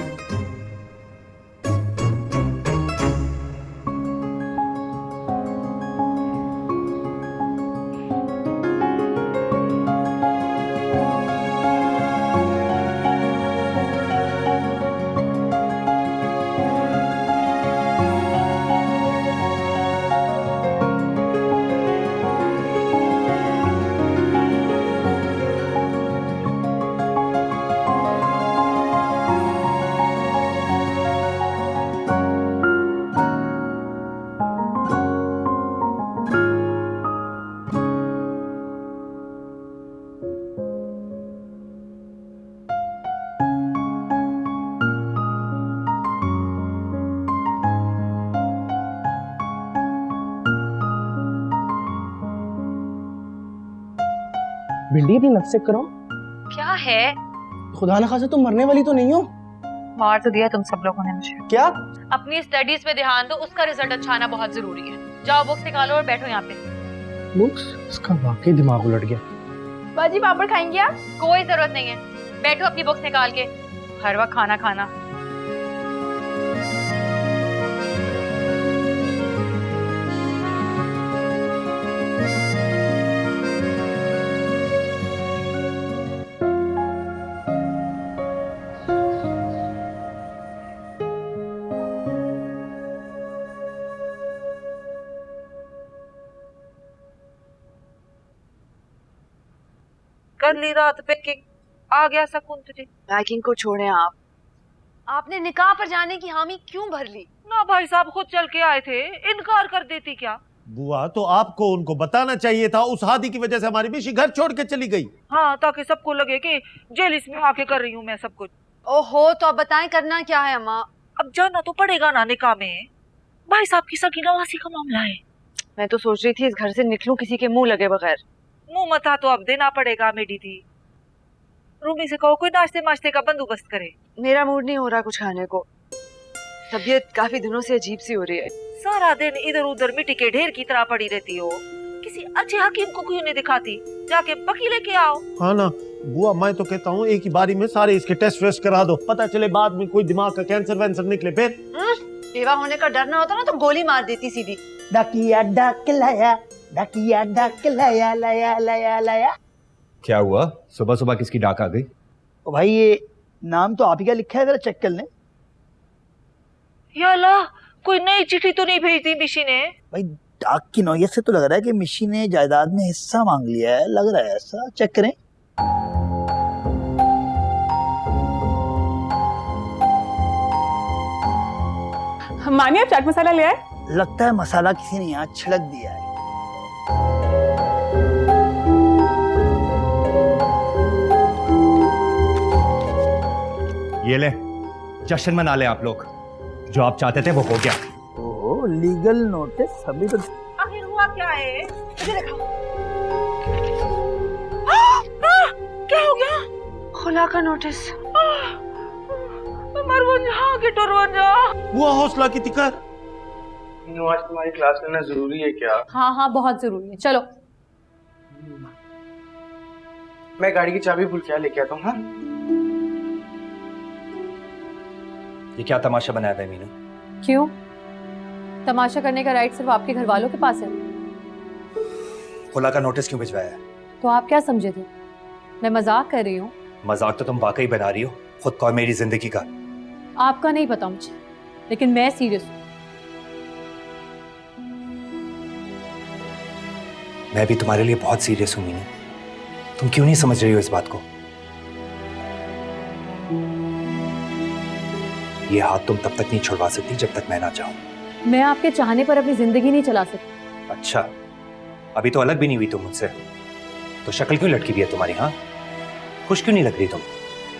भिंडी अपनी नफ्स चेक करो। क्या है? खुदा ना खासा तुम मरने वाली तो नहीं हो? मार तो दिया तुम सब लोगों ने मुझे। क्या? अपनी स्टडीज पे ध्यान दो, उसका रिजल्ट अच्छा आना बहुत जरूरी है। जाओ बुक्स निकालो और बैठो यहाँ पे। बुक्स? इसका वाकई दिमाग उलट गया। बाजी पापड़ खाएंगे आप? कोई जरूरत नहीं है, बैठो अपनी बुक्स निकाल के। हर वक्त खाना खाना। कर ली रात पैकिंग, आ गया सुकून तुझे। पैकिंग को छोड़े आप, आपने निकाह पर जाने की हामी क्यों भर ली? ना भाई साहब खुद चल के आए थे, इनकार कर देती क्या? बुआ तो आपको उनको बताना चाहिए था, उस हादी की वजह से हमारी मिशी घर छोड़ के चली गई। हाँ, ताकि सबको लगे कि जेलिस में आके कर रही हूँ मैं सब कुछ। ओहो, तो अब बताएं करना क्या है अम्मा? अब जाना तो पड़ेगा ना निकाह में, भाई साहब की सगी नवासी का मामला है। मैं तो सोच रही थी इस घर से निकलूं किसी के मुंह लगे बगैर। मुंह मथा तो अब देना पड़ेगा मेरी थी। रूमी से कहो कोई नाश्ते माश्ते का बंदोबस्त करे। मेरा मूड नहीं हो रहा कुछ खाने को, तबीयत काफी दिनों से अजीब सी हो रही है। सारा दिन इधर उधर मिट्टी के ढेर की तरह पड़ी रहती हो, किसी अच्छे हकीम को क्यों नहीं दिखाती? जाके बकी लेके आओ। हाँ ना बुआ, मैं तो कहता हूँ एक ही बारी में सारे इसके टेस्ट वेस्ट करा दो, पता चले बाद में कोई दिमाग का कैंसर वैंसर निकले फिर। बेवा होने का डर ना होता ना तो गोली मार देती सीधी। डाकिया डाक लाया, डाकिया डाक लाया, लाया लाया लाया। क्या हुआ? सुबह सुबह किसकी डाक आ गई? ओ भाई, ये नाम तो आप ही का लिखा है, जरा चेक कर लें। या अल्लाह, कोई नई चिट्ठी तो नहीं भेजी मिशी ने? भाई डाक की नौयत से तो लग रहा है कि मिशी ने जायदाद में हिस्सा मांग लिया है, लग रहा है ऐसा। चेक करें। मानिए, आप चाट मसाला ले आए? लगता है मसाला किसी ने यहाँ छिड़क दिया है। ये ले, जश्न मना ले आप लोग, जो आप चाहते थे वो हो गया। ओह, लीगल नोटिस अभी तो। आखिर हुआ क्या है? मुझे दिखाओ। क्या हो गया? खुला का नोटिस। बुआ हौसला की तिकर। आज तुम्हारी क्लास लेना जरूरी है क्या? हाँ हाँ, बहुत जरूरी है, चलो। मैं गाड़ी की चाबी भूल के लेके आता हूँ। हाँ, ये क्या तमाशा बनाया है मीनू? क्यों? तमाशा करने का राइट सिर्फ आपके घर वालों के पास है। खुला का नोटिस क्यों भिजवाया है? तो आप क्या समझे थे? मैं मजाक कर रही हूँ। मजाक तो तुम वाकई बना रही हो, खुद को और मेरी जिंदगी का। आपका नहीं पता मुझे, लेकिन मैं सीरियस हूँ। मैं भी तुम्हारे लिए बहुत सीरियस हूँ मीनू, तुम क्यों नहीं समझ रही हो इस बात को? ये हाथ तुम तब तक नहीं छुड़वा सकती जब तक मैं ना चाहूं। मैं आपके चाहने पर अपनी जिंदगी नहीं चला सकती। अच्छा, अभी तो अलग भी नहीं हुई तुम मुझसे, तो शक्ल क्यों लटकी हुई है तुम्हारी? हाँ, खुश क्यों नहीं लग रही तुम?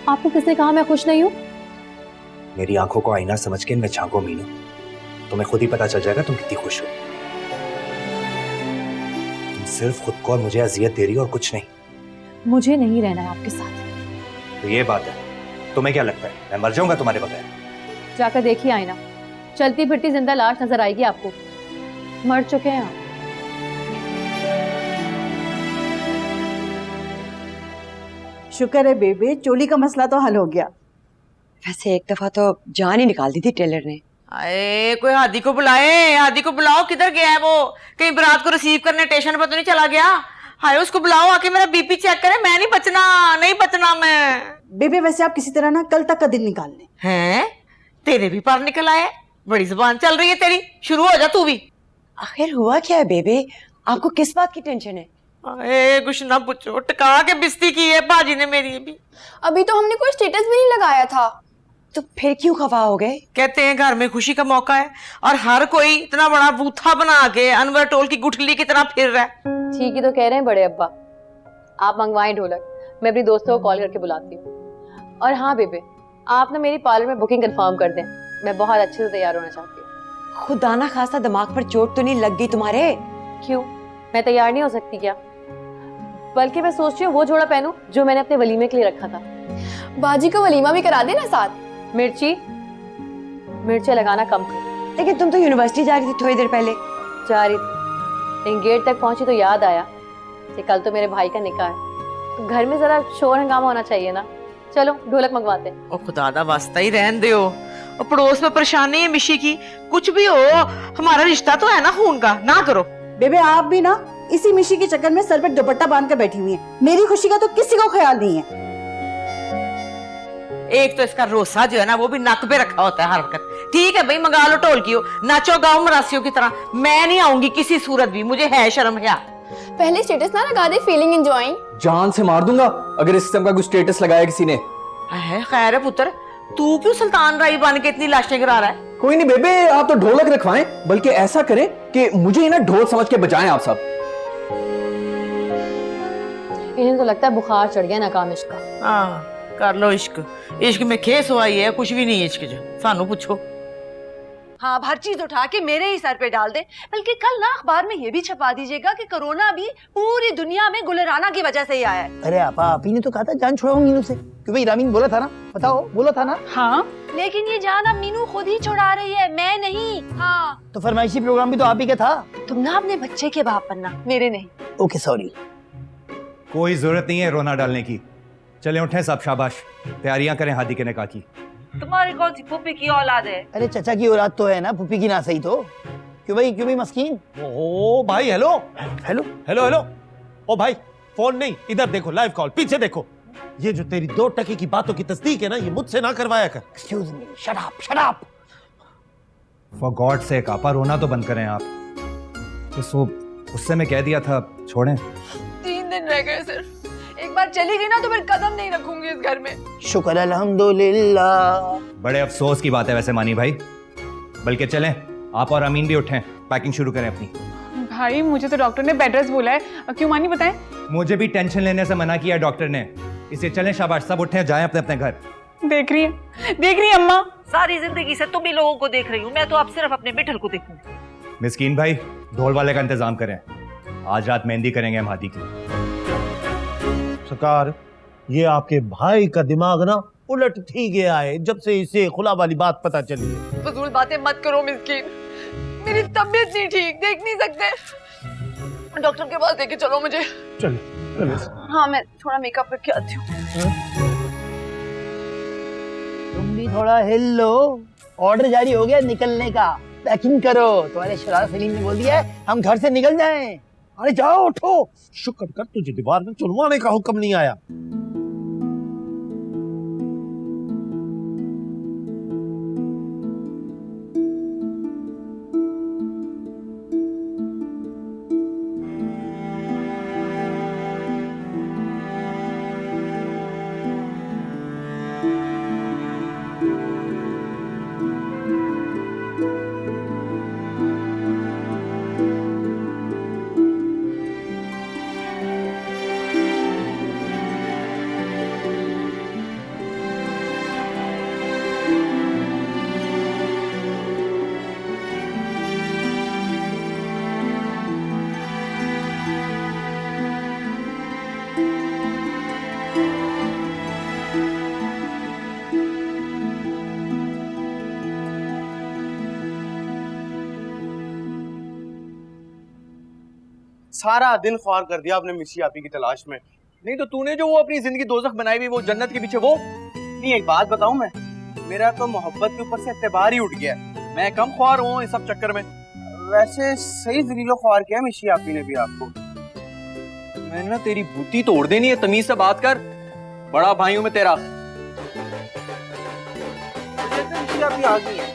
आपको किसने कहा मैं खुश नहीं हूँ? मेरी आंखों को आईना समझ के इनमें झांको मीनू, तुम्हें खुद ही पता चल जाएगा तुम कितनी खुश हो। तुम सिर्फ खुद को और मुझे अजियत दे रही हो और कुछ नहीं। मुझे नहीं रहना है आपके साथ। तो ये बात है, तुम्हें क्या लगता है मैं मर जाऊंगा तुम्हारे बगैर? जाकर देखिए आईना, चलती फिरती जिंदा लाश नजर आएगी आपको। मर चुके हैं आप। शुक्र है बेबे, चोली का मसला तो हल हो गया। वैसे एक दफा तो जान ही निकाल दी थी टेलर ने। अरे कोई हादी को बुलाए, हादी को बुलाओ। किधर गया है वो? कहीं बारात को रिसीव करने स्टेशन पर तो नहीं चला गया? हाय, उसको बुलाओ, आके मेरा बीपी चेक करे। मैं नहीं बचना, नहीं बचना मैं। बेबे वैसे आप किसी तरह ना कल तक का दिन निकाल लें। हैं? तेरे भी पार निकल आए, बड़ी जुबान चल रही है तेरी। शुरू हो जा तू भी। आखिर हुआ क्या है बेबे? आपको किस बात की टेंशन है? अरे कुछ ना पूछो, टका के बिस्ती की है बाजी ने मेरी भी। अभी तो हमने कोई स्टेटस भी नहीं लगाया था। तो फिर क्यों खफा हो गए? कहते हैं घर में खुशी का मौका है और हर कोई इतना बड़ा बूथा बना के अनवर टोल की गुठली की तरह फिर रहा है। ठीक ही तो कह रहे हैं बड़े अब्बा। आप मंगवाएं ढोलक, मैं अपनी दोस्तों को कॉल करके बुलाती हूँ। और हाँ बेबे, आप ना मेरी पार्लर में बुकिंग कंफर्म कर दें, मैं बहुत अच्छे से तैयार होना चाहती हूँ। खुदा ना खासा दिमाग पर चोट तो नहीं लग गई तुम्हारे? क्यों, मैं तैयार नहीं हो सकती क्या? बल्कि मैं सोच रही हूँ वो जोड़ा पहनूं जो मैंने अपने वलीमे के लिए रखा था। बाजी को वलीमा भी करा देना साथ। मिर्ची लगाना कम कर। लेकिन तुम तो यूनिवर्सिटी जा रही थी थोड़ी देर पहले। जा रही थी, लेकिन गेट तक पहुंची तो याद आया कि कल तो मेरे भाई का निकाह है, तो घर में जरा शोर हंगामा होना चाहिए ना। चलो ढोलक मंगवाते हैं। ओ खुदा दा वास्ता ही रहन दो। और पड़ोस में परेशानी है मिशी की, कुछ भी हो हमारा रिश्ता तो है ना खून का, ना करो। बेबे आप भी ना इसी मिशी के चक्कर में सर पे दुपट्टा बांध कर बैठी हुई है। मेरी खुशी का तो किसी को ख्याल नहीं है। एक तो इसका रोसा जो है ना वो भी नक पे रखा होता है हर वक्त। ठीक है भाई, मंगा लो ढोलकियों, नाचो गाओ मरासियों की तरह। मैं नहीं आऊंगी किसी सूरत भी, मुझे है शर्म है। पहले स्टेटस ना लगा दे, फीलिंग एंजॉयिंग। जान से मार दूंगा अगर इस किस्म का कोई स्टेटस लगाया किसी ने। है खैर है पुत्र, तू क्यों सुल्तान राई बन के इतनी लाशें गिरा रहा है? कोई नहीं बेबे, आप तो ढोलक रखवाएं, बल्कि ऐसा करें कि मुझे ना ढोल समझ के बजाएं आप सब। इन्हें तो लगता है बुखार चढ़ गया नाकाम इश्क का। हाँ कर लो इश्क, इश्क में खेस हुआ है, कुछ भी नहीं है इश्क जो, सानू पूछो। हाँ, अब हर चीज उठा के मेरे ही सर पे डाल दे। बल्कि कल ना अखबार में ये भी छपा दीजिएगा कि कोरोना भी पूरी दुनिया में गुलराना की वजह से ही आया है। अरे आपा, आप ही ने तो कहा था जान छुड़ाऊंगी मीनू से, क्यों भाई? रामीन बोला था ना, बताओ, बोला था ना? हाँ, लेकिन ये जान अब मीनू खुद ही छुड़ा रही है, मैं नहीं। हाँ, तो फरमाइशी प्रोग्राम भी तो आप ही का था। तुम ना अपने बच्चे के बाप बनना, मेरे नहीं। Okay sorry. कोई जरूरत नहीं है रोना डालने की। चले उठें सब, शाबाश, तैयारियां करें हादी के निकाह की। तुम्हारी कौन सी पुप्पी की औलाद है? अरे चचा की औलाद तो है ना, पुप्पी की ना सही तो। क्यों भाई मस्कीन? ओ भाई, हेलो हेलो हेलो हेलो। ओ भाई, फोन नहीं, इधर देखो, लाइव कॉल, पीछे देखो। ये जो तेरी 2 टके की बातों की तस्दीक है ना, ये मुझसे ना करवाया कर। Excuse me, shut up shut up. For God sake आपा, रोना तो बंद करें आप। तो उससे मैं कह दिया था छोड़ें। 3 दिन रह गए सिर्फ, एक बार चली गई ना तो फिर कदम नहीं रखूंगी इस घर में। शुक्र अल्हम्दुलिल्लाह। बड़े अफसोस की बात है वैसे मानी भाई, बल्कि चलें आप और अमीन भी उठें, पैकिंग शुरू करें अपनी। भाई मुझे तो डॉक्टर ने बेड रेस्ट बोला है, क्यों मानी बताएं? मुझे भी टेंशन लेने से मना किया डॉक्टर ने, इसलिए चलें शाबाश, सब उठें, जाएं अपने अपने घर। देख रही है अम्मा, सारी जिंदगी से तुम ही लोगों को देख रही हूँ, मैं तो अब सिर्फ अपने बिठल को देखूंगी। मिस्कीन भाई, ढोल वाले का इंतजाम करें, आज रात मेहंदी करेंगे हम हादी की। सरकार, ये आपके भाई का दिमाग ना उलट ही गया है जब से इसे खुला वाली बात पता चली है। फजूल बातें मत करो मिस्कीन, मेरी तबीयत नहीं ठीक, देख नहीं सकते। डॉक्टर के पास लेके चलो मुझे। चलो। हाँ, मैं थोड़ा मेकअप करके आती हूँ। तुम भी थोड़ा हिल लो, ऑर्डर जारी हो गया निकलने का, पैकिंग करो। तुम्हारे शरारत सलीम ने बोल दिया है हम घर से निकल जाएं। अरे जाओ, उठो। शुक्र कर तुझे दीवार में चुनवाने का हुक्म नहीं आया। सारा दिन ख्वार कर दिया आपने मिशी आपी की तलाश में। नहीं तो तूने जो वो अपनी जिंदगी दोजख बनाई हुई वो जन्नत के पीछे वो। नहीं, एक बात बताऊं मैं, मेरा तो मोहब्बत के ऊपर से एतबार ही उठ गया। मैं कम ख्वार हूँ इस सब चक्कर में। वैसे सही जलीलो ख्वार किया मिशी आपी ने भी आपको। मैंने ना तेरी बूती तोड़ देनी है, तमीज से बात कर, बड़ा भाई हूं मैं तेरा। मिशी आपी आ गई है।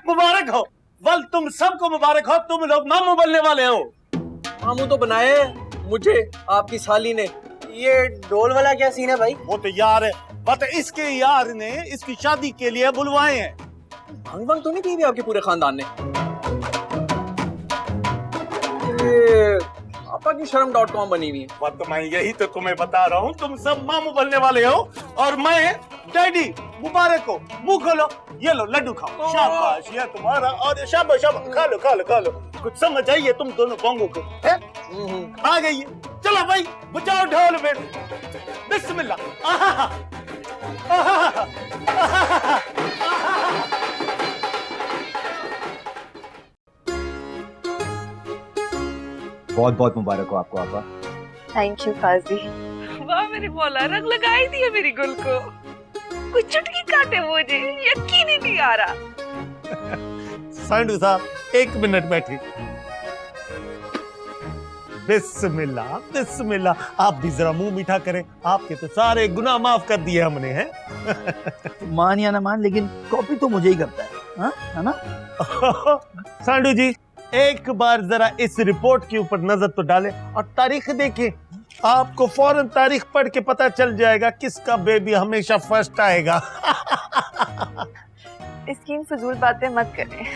मुबारक हो, वल तुम सबको मुबारक हो, तुम लोग मामू बनने वाले हो। मामू तो बनाए मुझे आपकी साली ने। ये ढोल वाला क्या सीन है भाई? वो तो यार है, बट इसके यार ने इसकी शादी के लिए बुलवाए हैं। भंग भंग तो नहीं की भी आपके पूरे खानदान ने? आपा की शर्म.com बनी हुई है। तो मैं यही तो तुम्हें बता रहा हूँ, तुम सब मामू बनने वाले हो और मैं डैडी। मुबारक हो, मुंह खोलो, ये लो लड्डू खाओ। शाबाश, ये तुम्हारा। और शाबाश शाबाश, खा लो खा लो खा लो। कुछ समझ आइए तुम दोनों बोंगों को? आ गई है। चलो भाई, बजाओ ढोल में, बिस्मिल्लाह। आहा आहा आहा। बहुत बहुत मुबारक हो आपको आपा। थैंक यू काजी। मेरी मौला, रंग लगा ही दिया मेरी गुल को। कुछ चुटकी काटे मुझे, यकीन ही नहीं आ रहा। सांडू साहब 1 मिनट बैठिए। बिस्मिल्लाह बिस्मिल्लाह, आप भी जरा मुंह मीठा करें, आपके तो सारे गुनाह माफ कर दिए हमने हैं। मान या ना मान, लेकिन कॉपी तो मुझे ही करता है, हाँ? है ना? सांडू जी, एक बार जरा इस रिपोर्ट के ऊपर नजर तो डालें और तारीख देखें। आपको फौरन तारीख पढ़ के पता चल जाएगा किसका बेबी हमेशा फर्स्ट आएगा। इसकी इन फजूल बातें मत करें।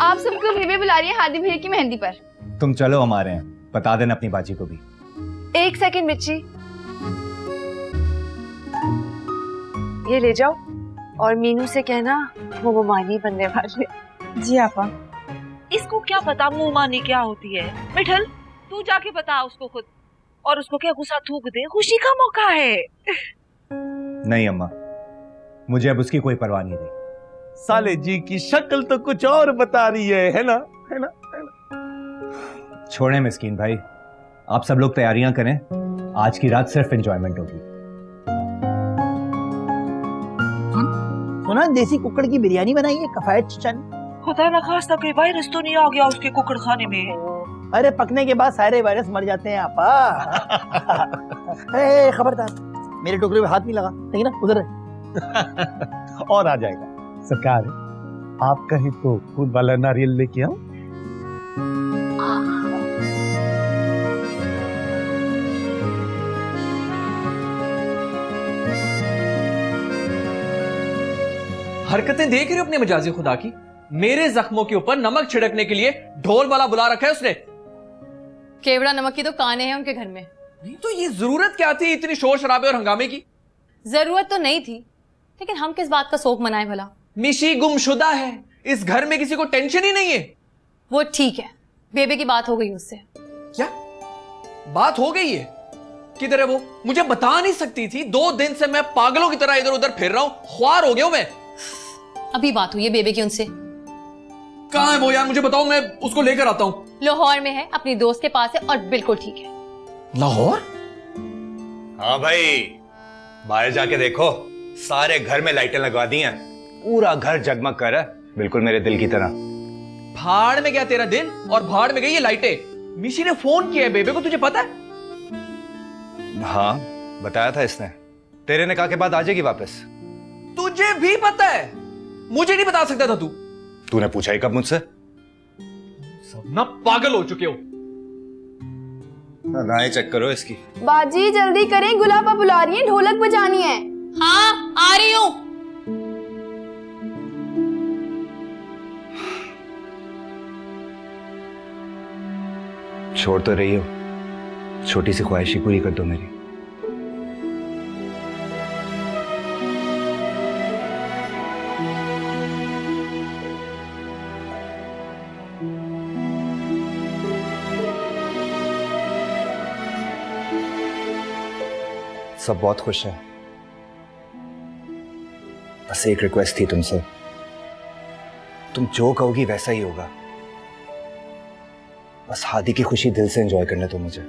आप सबको बेबे बुला रही है हादी भैया की मेहंदी पर। तुम चलो, हमारे हैं, बता देना अपनी बाजी को भी। 1 सेकंड मिर्ची, ये ले जाओ और मीनू से कहना वो मानी बनने वाले। जी आपा। इसको क्या पता मुंह मानी क्या होती है? मिठल, तू जाके बता उसको खुद, और उसको क्या गुस्सा थूक दे, खुशी का मौका है। नहीं अम्मा, मुझे अब उसकी कोई परवाह नहीं रही। साले जी की शक्ल तो कुछ और बता रही है ना? है ना? छोड़ें मिस्कीन भाई, आप सब लोग तैयारियां करें, आज की रात सिर्फ एंजॉयमेंट होगी। सुना देसी कुकड़ की बिरयानी बनाई है कफायत चचा ने। खुदा न खास्ता कोई वायरस तो नहीं आ गया उसके कुकड़ खाने में? अरे पकने के बाद सारे वायरस मर जाते हैं आपा। खबरदार, मेरे टोकरे में हाथ नहीं लगा, ठीक ना? उधर और आ जाएगा। सरकार, आप कहीं तो खूब वाला नारियल लेके आओ। हरकतें देख रहे हो अपने मजाजी खुदा की? मेरे जख्मों के ऊपर नमक छिड़कने के लिए ढोल वाला बुला रखा है उसने। केवड़ा नमक की तो काने हैं उनके घर में। नहीं तो ये जरूरत क्या थी इतनी शोर शराबे और हंगामे की? जरूरत तो नहीं थी, लेकिन हम किस बात का शोक मनाएं भला? मिशी गुमशुदा है, इस घर में किसी को टेंशन ही नहीं है। वो ठीक है, बेबे की बात हो गई उससे। क्या बात हो गई है? किधर है वो? मुझे बता नहीं सकती थी? 2 दिन से मैं पागलों की तरह इधर उधर फिर रहा हूं, ख्वार हो गया हूं मैं। अभी बात हुई है बेबे की उनसे। कहां है वो यार? मुझे बताओ, मैं उसको लेकर आता हूं। लाहौर में है, अपनी दोस्त के पास है और बिल्कुल ठीक है। लाहौर? हाँ भाई, बाहर जाके देखो, सारे घर में लाइटें लगवा दी हैं, पूरा घर जगमग कर रहा है, बिल्कुल मेरे दिल की तरह। भाड़ में गया तेरा दिल और भाड़ में गई ये लाइटें। मिशी ने फोन किया है बेबे को, तुझे पता है? हाँ, बताया था इसने, तेरे ने कहा के बाद आ जाएगी वापस। तुझे भी पता है? मुझे नहीं बता सकता था तू? तूने पूछा ही कब मुझसे? सब ना पागल हो चुके हो। राय चेक करो इसकी। बाजी जल्दी करें, गुलाबा बुला रही है, ढोलक बजानी है। हाँ आ रही हूं। छोड़ तो रही हो, छोटी सी ख्वाहिश ही पूरी कर दो मेरी। सब बहुत खुश हैं, बस एक रिक्वेस्ट थी तुमसे, तुम जो कहोगी वैसा ही होगा। बस हादी की खुशी दिल से एंजॉय करने दो मुझे।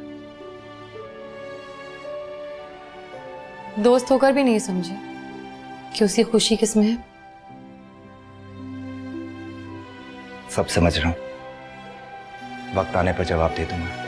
दोस्त होकर भी नहीं समझे कि उसकी खुशी किसमें है? सब समझ रहा हूं, वक्त आने पर जवाब दे दूंगा।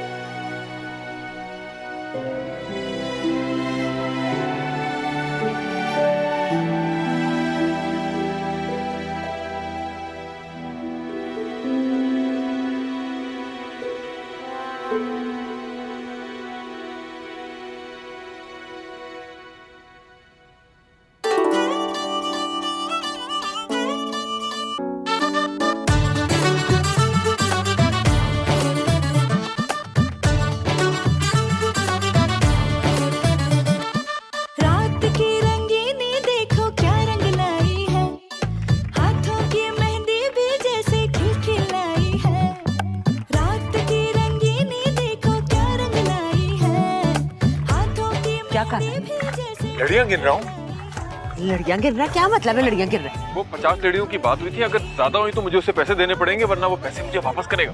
लड़ियां गिन रहा हूँ। लड़ियां गिर रहा? क्या मतलब है लड़ियां गिर रहा? वो 50 लड़ियों की बात हुई थी, अगर ज्यादा हुई तो मुझे उसे पैसे देने पड़ेंगे, वरना वो पैसे मुझे वापस करेगा।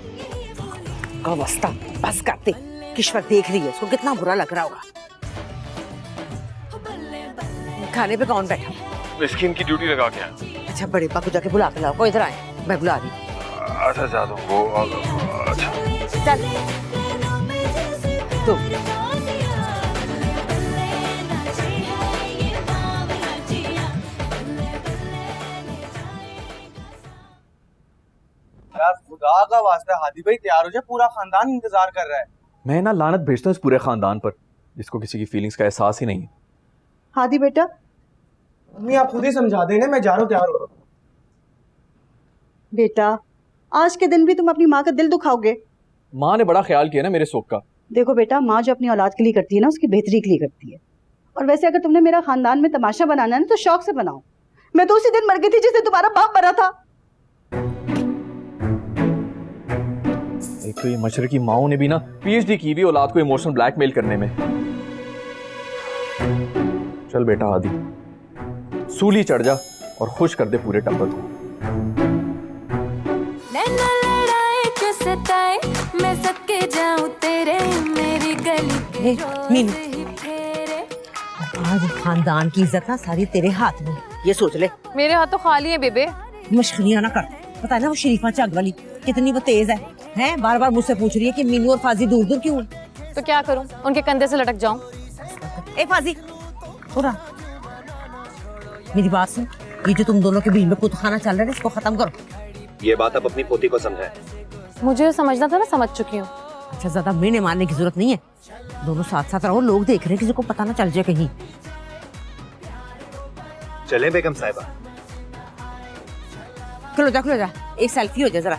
बस करते, किश्वर देख रही है, उसको कितना बुरा लग रहा होगा। खाने पे कौन बैठा? मिस्किन की ड्यूटी लगा के आया। अच्छा, बड़े पापा को जाके बुला के लाओ, कोई इधर आए, मैं बुला रही हूँ। अच्छा जा दो वो। अच्छा चल तो यार खुदा का वास्ता हादी भाई तैयार हो जाए, पूरा खानदान इंतजार कर रहा है। मैं ना लानत भेजता हूँ इस पूरे खानदान पर, जिसको किसी की फीलिंग्स का एहसास ही नहीं है। हादी बेटा, मम्मी आप खुद ही समझा देना, मैं जा रहा हूँ, तैयार हो रहा हूँ। बेटा आज के दिन भी तुम अपनी माँ का दिल दुखाओगे? माँ ने बड़ा ख्याल किया ना मेरे सुख का। देखो बेटा, माँ जो अपनी औलाद के लिए करती है ना, उसकी बेहतरी के लिए करती है। और वैसे अगर तुमने मेरा खानदान में तमाशा बनाना है ना, तो शौक से बनाओ। मैं तो उसी दिन मर गई थी जिस दिन तुम्हारा बाप मरा था। एक तो ये मशरकी माओ ने भी ना पीएचडी की भी औलाद को इमोशनल ब्लैकमेल करने में। चल बेटा हादी, सूली चढ़ जा और खुश कर दे पूरे टब्बर को। मैं सबके जाऊं तेरे मेरी गली मीनू, आज खानदान की इज्जत ना सारी तेरे हाथ में, ये सोच ले। मेरे हाथ तो खाली है बेबे। मशखरियां ना कर, पता है ना वो शरीफा चग वाली कितनी वो तेज है, बार बार मुझसे पूछ रही है कि मीनू और फाजी दूर दूर क्यों है। तो क्या करूं, उनके कंधे से लटक जाऊं? ए फाजी थोड़ा मेरी बात सुन, ये जो तुम दोनों के बीच में कुतखाना चल रहा है इसको खत्म करो। ये बात अब अपनी पोती को समझाए। मुझे समझना था, मैं समझ चुकी हूँ। अच्छा ज्यादा मेने मारने की जरूरत नहीं है, दोनों साथ साथ रहो, लोग देख रहे हैं, किसी को पता ना चल जाए कहीं। चले बेगम साहिबा। खुलो जा, एक सेल्फी हो जाए जरा।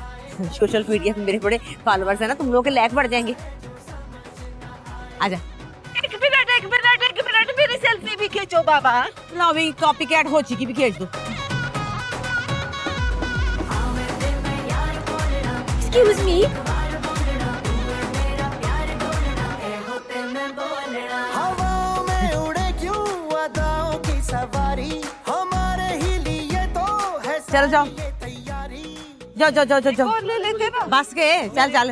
सोशल मीडिया पे मेरे बड़े फॉलोअर्स है ना, तुम लोगों के लाइक बढ़ जाएंगे। आजा। एक मिनट मेरी सेल्फी भी खींचो बाबा। लो भी कॉपी कैट हो चुकी, भी खींच दो। Excuse me. हवाओं में उड़े क्यों अदाओं की सवारी, हमारे ही लिए तो है। चलो जाओ ले लेते ना। बस के चल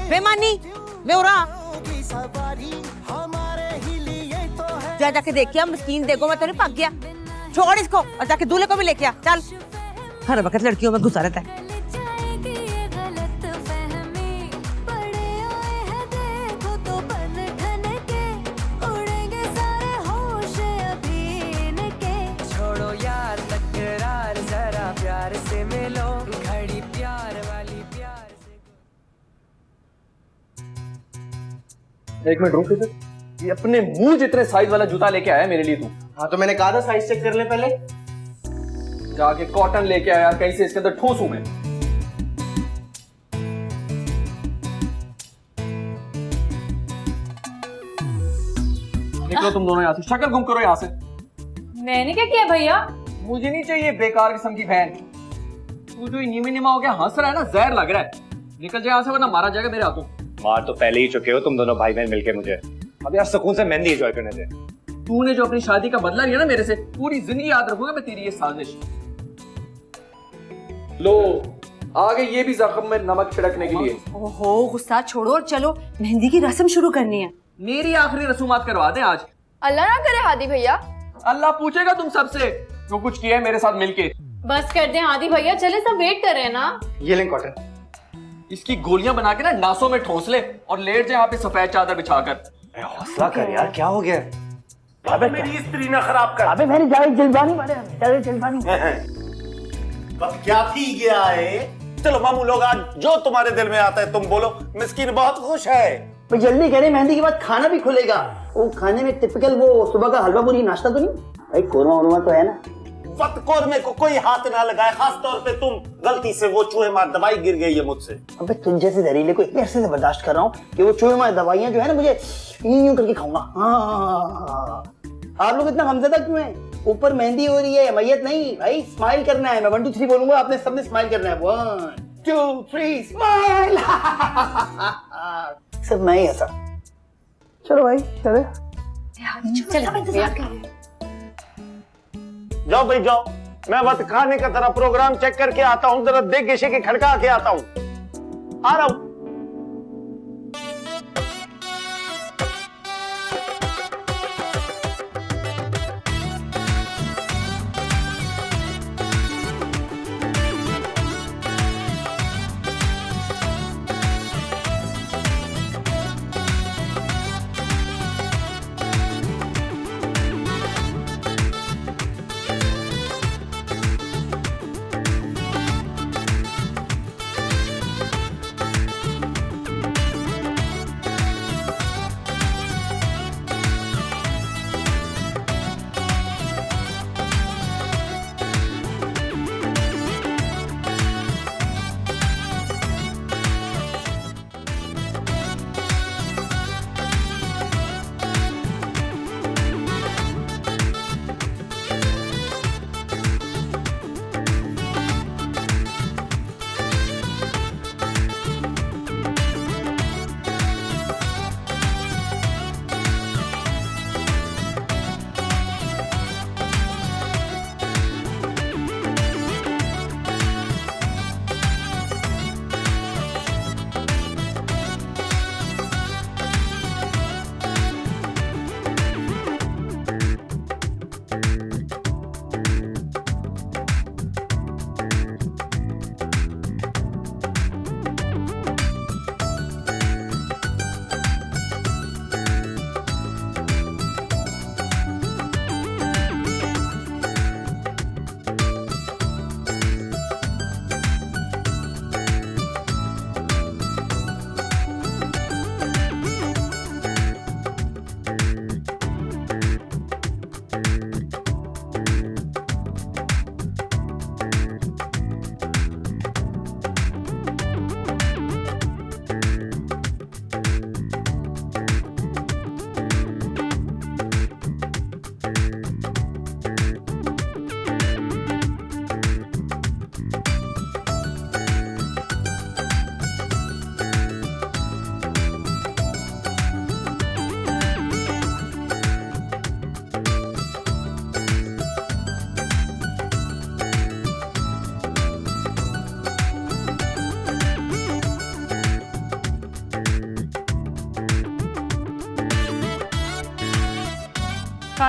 बेमानी वे उरा जाके देखिया, मस्कीन देखो मैं तेरे भाग गया। छोड़ इसको और जाके दूल्हे को भी लेके आ। चल, हर वक्त लड़कियों में घुसा रहता है। छोड़ो यार तकरार, जरा प्यार से मिलो, घड़ी प्यार वाली प्यार से। एक मिनट रुक इधर, ये अपने मुंह जितने साइज वाला जूता लेके आया मेरे लिए तू। हाँ तो मैंने कहा था साइज चेक कर ले पहले। जाके कॉटन लेके आया, कहीं से इसके अंदर ठोसूं मैं। निकलो तुम दोनों यहाँ से, शक्ल गुम करो यहाँ से। मैंने क्या किया भैया? मुझे नहीं चाहिए बेकार किस्म की बहन। तू जो नीमे निमा हो गया हंस रहा है ना, जहर लग रहा है। निकल जाए यहाँ से वरना मारा जाएगा मेरे हाथों। मार तो पहले ही चुके हो तुम दोनों भाई बहन मिलके मुझे। अब यार सुकून से मेहंदी एंजॉय करने दे। तूने जो अपनी शादी का बदला लिया ना मेरे से, पूरी जिंदगी याद रखूंगा मैं तेरी ये साजिश। लो आ गई ये भी जख्म में नमक छिड़कने के लिए। ओहो गुस्सा छोड़ो और चलो मेहंदी की रस्म शुरू करनी है। मेरी आखिरी रसूमात करवा दें आज। अल्लाह ना करे हादी भैया। अल्लाह पूछेगा तुम सबसे जो कुछ किया है मेरे साथ मिलके। बस कर दे हादी भैया, चले सब वेट कर रहे हैं ना। ये लें कॉटन, इसकी गोलियां बना के ना नासों में ठोस ले और लेट जाए यहाँ पे सफेद चादर बिछाकर। हौसला कर यार, क्या हो गया? अबे मेरी स्त्री ना खराब कर। अबे मेरी जान जल्दबानी मारे, चलो जल्दबानी। बस क्या थी गया है। चलो मामू लोग, आज जो तुम्हारे दिल में आता है तुम बोलो। मिस्किन बहुत खुश है। तो जल्दी करें, मेहंदी के बाद खाना भी खुलेगा। वो खाने में टिपिकल वो सुबह का हलवा पूरी नाश्ता तो नहीं भाई? कोरमा वोरमा तो है ना? वक्त कोरमे को कोई हाथ ना लगाए, खास तौर पे तुम। गलती से वो चूहे मार दवाई गिर गई है मुझसे। अबे तुम जैसे जहरीले को इतने अरसे से बर्दाश्त कर रहा हूँ कि वो चूहे मार दवाइयाँ जो है ना, मुझे यूं करके खाऊंगा। आप लोग इतना गमज़दा क्यों हैं? ऊपर मेहंदी हो रही है, मैयत नहीं भाई। स्माइल करना है, मैं 1 2 3 बोलूंगा, आपने सबने स्माइल करना है। 1 2 3 स्माइल। सब मैं ही ऐसा। चलो भाई चले। जाओ भाई जाओ, मैं वक्त खाने का तरह प्रोग्राम चेक करके आता हूँ, जरा देख के खड़का के आता हूँ। आ रहा हूँ।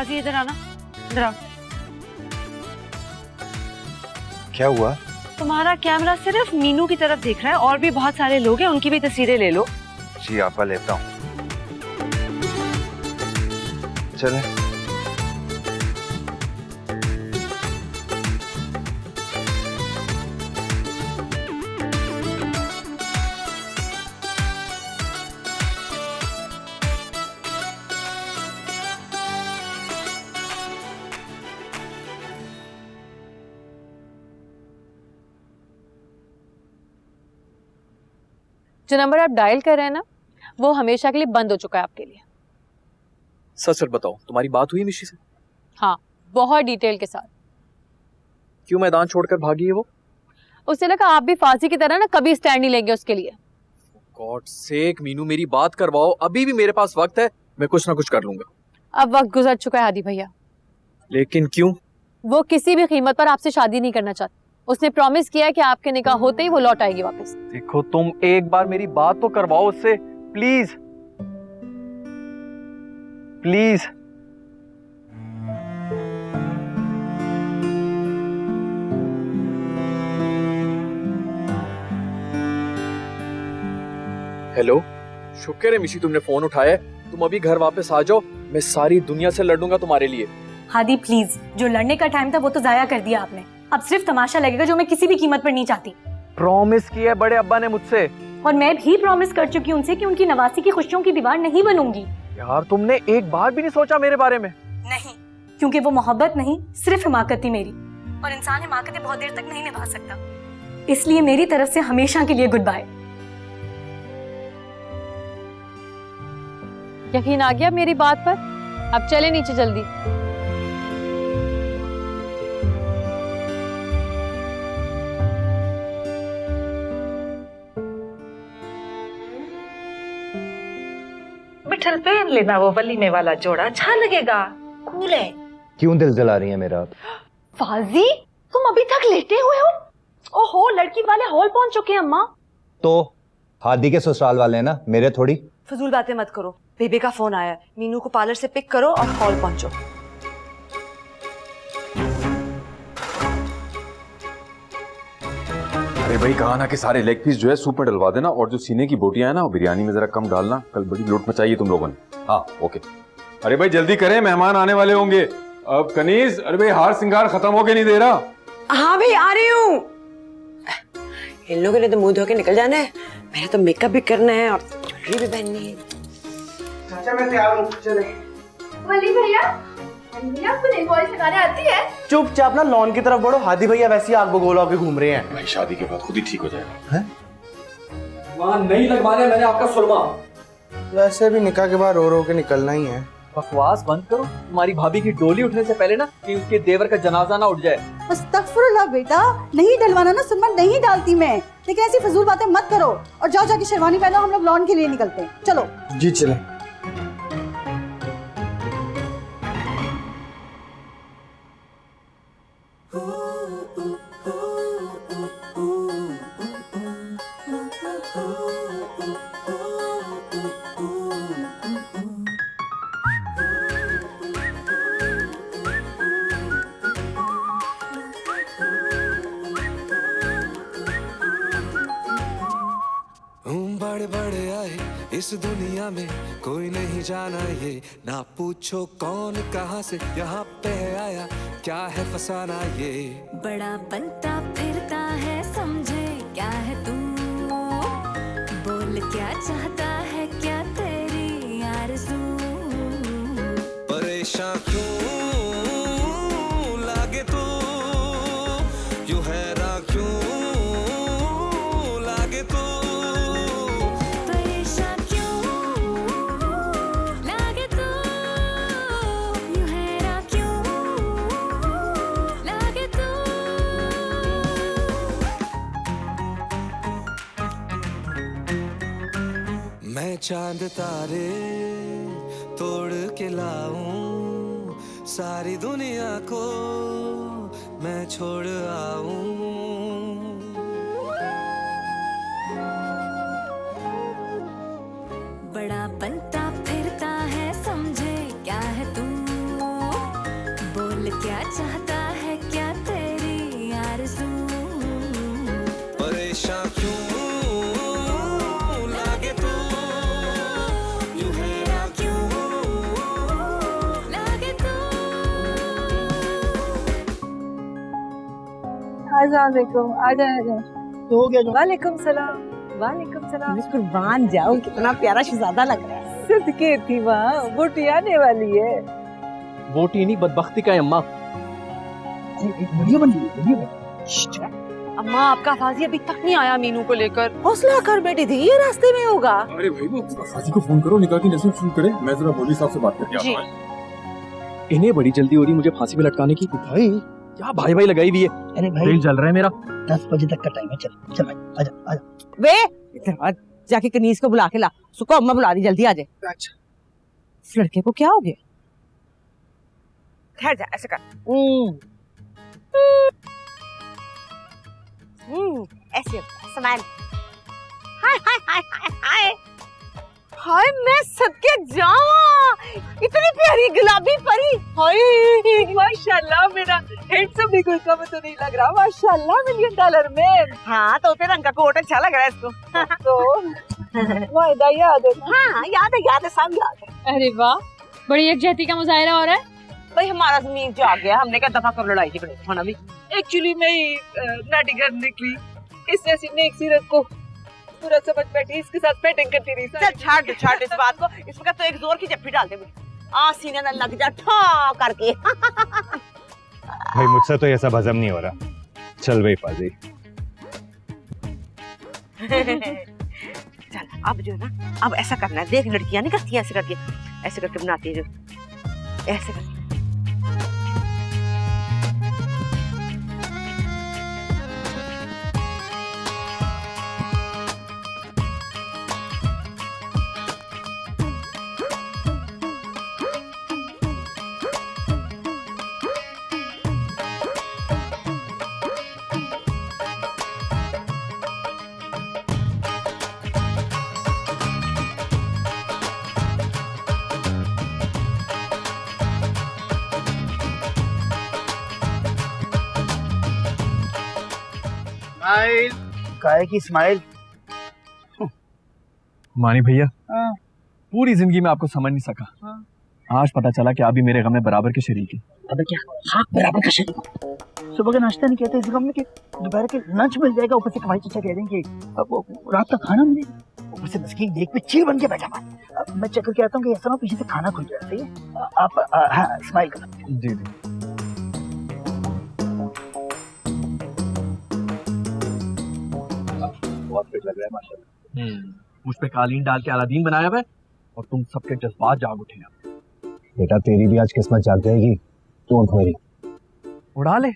फाजी इधर आना, इधर आओ। क्या हुआ? तुम्हारा कैमरा सिर्फ मीनू की तरफ देख रहा है, और भी बहुत सारे लोग हैं, उनकी भी तस्वीरें ले लो। जी आपा लेता हूँ। चले। जो नंबर आप डायल कर रहे हैं ना, वो हमेशा के लिए बंद हो चुका है आपके लिए। सच सच बताओ, तुम्हारी बात हुई मिशी से? हाँ, बहुत डिटेल के साथ। क्यों मैदान छोड़कर भागी है वो? उसने लगा आप भी फांसी की तरह ना कभी स्टैंड नहीं लेंगे उसके लिए। गॉड सेक मीनू, मेरी बात करवाओ, अभी भी मेरे पास वक्त है, मैं कुछ ना कुछ कर लूंगा। अब वक्त गुजर चुका है हादी भैया। लेकिन क्यों? वो किसी भी कीमत पर आपसे शादी नहीं करना चाहती। उसने प्रॉमिस किया है कि आपके निकाह होते ही वो लौट आएगी वापस। देखो तुम एक बार मेरी बात तो करवाओ उससे, प्लीज प्लीज। हेलो, शुक्र है मिशी तुमने फोन उठाया है। तुम अभी घर वापस आ जाओ, मैं सारी दुनिया से लड़ूंगा तुम्हारे लिए। हादी प्लीज, जो लड़ने का टाइम था वो तो जाया कर दिया आपने। अब सिर्फ तमाशा लगेगा, जो मैं किसी भी कीमत पर नहीं चाहती। प्रॉमिस किया है बड़े अब्बा ने मुझसे, और मैं भी प्रॉमिस कर चुकी हूँ उनसे कि उनकी नवासी की खुशियों की दीवार नहीं बनूंगी। यार तुमने एक बार भी नहीं सोचा मेरे बारे में? नहीं, क्योंकि वो मोहब्बत नहीं, सिर्फ हिमाकत थी मेरी, और इंसान हिमाकतें बहुत देर तक नहीं निभा सकता। इसलिए मेरी तरफ से हमेशा के लिए गुड बाय। यकीन आ गया मेरी बात पर? अब चले नीचे जल्दी। मिठल पहन लेना वो वलीमे वाला जोड़ा, अच्छा लगेगा, कूल है। क्यों दिल जला रही है मेरा? फाजी, तुम अभी तक लेटे हुए हो? ओहो, लड़की वाले हॉल पहुंच चुके हैं अम्मा। तो हादी के ससुराल वाले हैं ना, मेरे थोड़ी। फजूल बातें मत करो, बेबे का फोन आया है। मीनू को पार्लर से पिक करो और हॉल पहुंचो। अरे भाई कहा ना कि सारे लेग पीस जो है सूप में डलवा देना, और जो सीने की बोटियां हैं ना वो बिरयानी में जरा कम डालना, कल बड़ी लोट मचाई तुम लोगों ने। हाँ ओके। अरे भाई जल्दी करें, मेहमान आने वाले होंगे। अब कनीज, अरे भाई हार सिंगार खत्म होके नहीं दे रहा। हाँ भाई आ रही हूँ। इन लोगों ने तो मुंह धो के निकल जाना है, मैंने तो मेकअप भी करना है और ज्वेलरी भी पहननी है। चाचा मैं तैयार हूँ, चले। वली भैया, आपको नेल पॉलिश लगाने आती है? चुपचाप ना लॉन की तरफ बढ़ो, हादी भैया वैसे ही आग बगोला होके घूम रहे हैं। भाई शादी के बाद खुद ही ठीक हो जाएगा। वहाँ नहीं लगवाने मैंने आपका सुरमा। वैसे भी निकाह के बाद रो रो के निकलना ही है। बकवास बंद करो, तुम्हारी भाभी की डोली उठने से पहले ना कि उसके देवर का जनाजा ना उठ जाए। अस्तगफुरुल्लाह बेटा, नहीं डलवाना ना, सुरमा नहीं डालती मैं, लेकिन ऐसी फजूल बातें मत करो। और जाओ जाके शेरवानी पहनो, हम लोग लॉन के लिए निकलते हैं, चलो। जी चले। बड़े बड़े आए इस दुनिया में, कोई नहीं जाना ये, ना पूछो कौन कहाँ से यहाँ पे आया, क्या है फसाना ये। बड़ा बनता फिरता है, समझे क्या है तू, बोल क्या चाहता है, क्या तेरी आरज़ू। परेशान क्यों लागे तू, यूं हैरान क्यों लागे तू। मैं चांद तारे तोड़ के लाऊं, सारी दुनिया को मैं छोड़ आऊं। बड़ा बनता फिरता है, समझे क्या है तू, अस्सलामुअलैकुम, आ जाए। तो हो गया जो। वालेकुम सलाम। वालेकुम सलाम। कुर्बान जाऊं, कितना प्यारा शहजादा लग रहा है। सदके थी वहाँ, बोटी आने वाली है। बोटी नहीं, बदबख्ती का है अम्मा। वीडियो बन रही है, वीडियो बन। अम्मा आपका फाजी अभी तक नहीं आया मीनू को लेकर। हौसला कर बेटी थी, ये रास्ते में होगा। अरे भाई वो फाजी को फोन करो, निकाह की नसीब शुरू करे। मैं जरा मौलवी साहब से बात करके आता हूं। इन्हें बड़ी जल्दी हो रही मुझे फांसी पे लटकाने की। भाई क्या भाई भाई लगाई हुई है। अरे भाई दिल जल रहा है मेरा। 10 बजे तक का टाइम है। चल चल भाई, आजा आजा। वे इधर आ, जाके कनीज को बुला के ला। सुको अम्मा बुला रही, जल्दी आ जाए। अच्छा इस लड़के को क्या हो गया? ठहर जा, ऐसे कर। ऐसे स्माइल। हाय हाय हाय हाय हाय हाय मैं सदके जावा, इतनी प्यारी गुलाबी परी। हाय माशाल्लाह, मेरा हैंडसम भी कोई कम तो नहीं लग रहा। माशाल्लाह, $1,000,000 में। हाँ तो फिर रंग का कोट अच्छा लग रहा है इसको। तो वायदा याद है? हाँ याद है, सब याद है। अरे वाह, बड़ी यकजहती का मुजाहिरा हो रहा है। भाई हमारा जमीन जाग गया, हमने क्या दफा कर लड़ाई झगड़े होना भी। एक्चुअली मैं नाटी घर निकली, इस जैसी नेक सीरत को पूरा समझ बैठी, इसके साथ बैटिंग करती रही। चल छाड़ इस बात को। इस वक्त तो एक जोर की जप्पी डाल दे, आ सीने में लग जा ठा करके। भाई मुझसे तो ये सब हजम नहीं हो रहा। चल भाई फाजी। चल अब जो है ना, अब ऐसा करना है। देख लड़कियां नहीं करती ऐसे करके, ऐसे करके बनाती है जो, ऐसे करके। स्माइल, काहे की स्माइल। मानी भैया, हाँ। पूरी जिंदगी में आपको समझ नहीं सका। हाँ। आज पता चला कि आप भी मेरे गम में बराबर के शरीक हैं। अबे क्या हाथ बराबर का शरीक। सुबह का नाश्ता नहीं कहते इस गम में कि दोपहर के लंच मिल जाएगा, ऊपर से कमाई चचा कह देंगे अब वो रात का खाना मिलेगा, ऊपर से मस्कीन देख पे चील बन के बैठा हुआ। अब मैं चेक करके आता हूँ कि ऐसा ना पीछे से खाना खुल जाए। सही है, आप हाँ स्माइल करो। जी जी। बहुत फिट लग रहा है माशाल्लाह। मुझ पे कालीन डाल के अलादीन बनाया हुआ है और तुम सबके जज्बात जाग उठे हैं। बेटा तेरी भी आज किस्मत जाग जाएगी। Don't worry. उड़ा ले,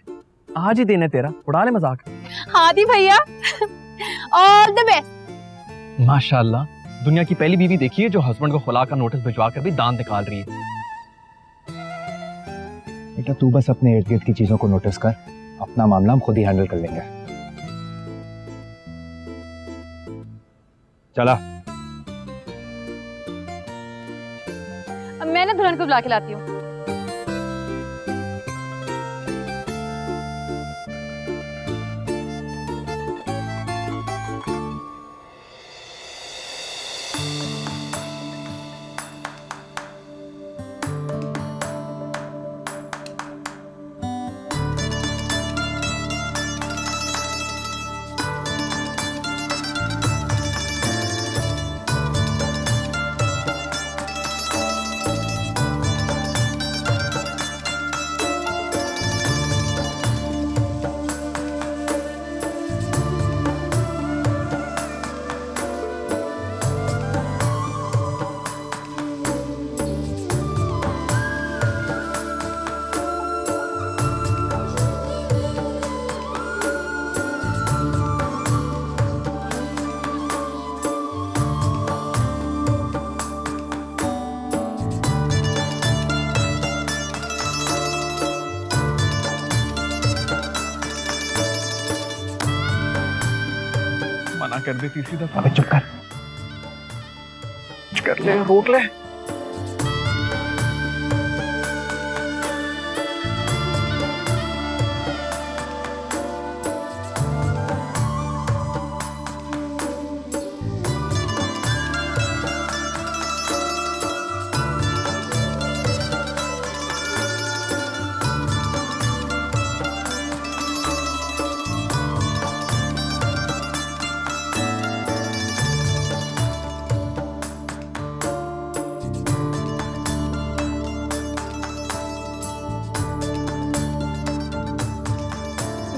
आज ही दिन है तेरा, उड़ा ले मजाक। हादी भैया, ऑल द बेस्ट। माशाल्लाह, दुनिया की पहली बीवी देखी है जो हस्बैंड को खुला का नोटिस भिजवा कर भी दांत निकाल रही है। बेटा तू बस अपने इर्द गिर्द की चीजों को नोटिस कर, अपना मामला हम खुद ही हैंडल कर लेंगे। चला। अब मैं ना दुल्हन को बुला के लाती हूँ। मना कर दे तीसरी दफा। अबे चुप कर ले, रोक ले।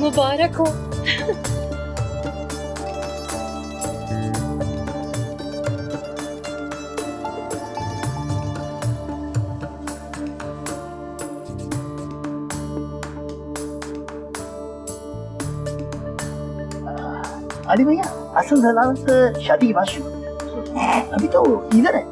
मुबारक हो। अरे भैया, असल जलालत शादी के बाद शुरू, अभी तो इधर है।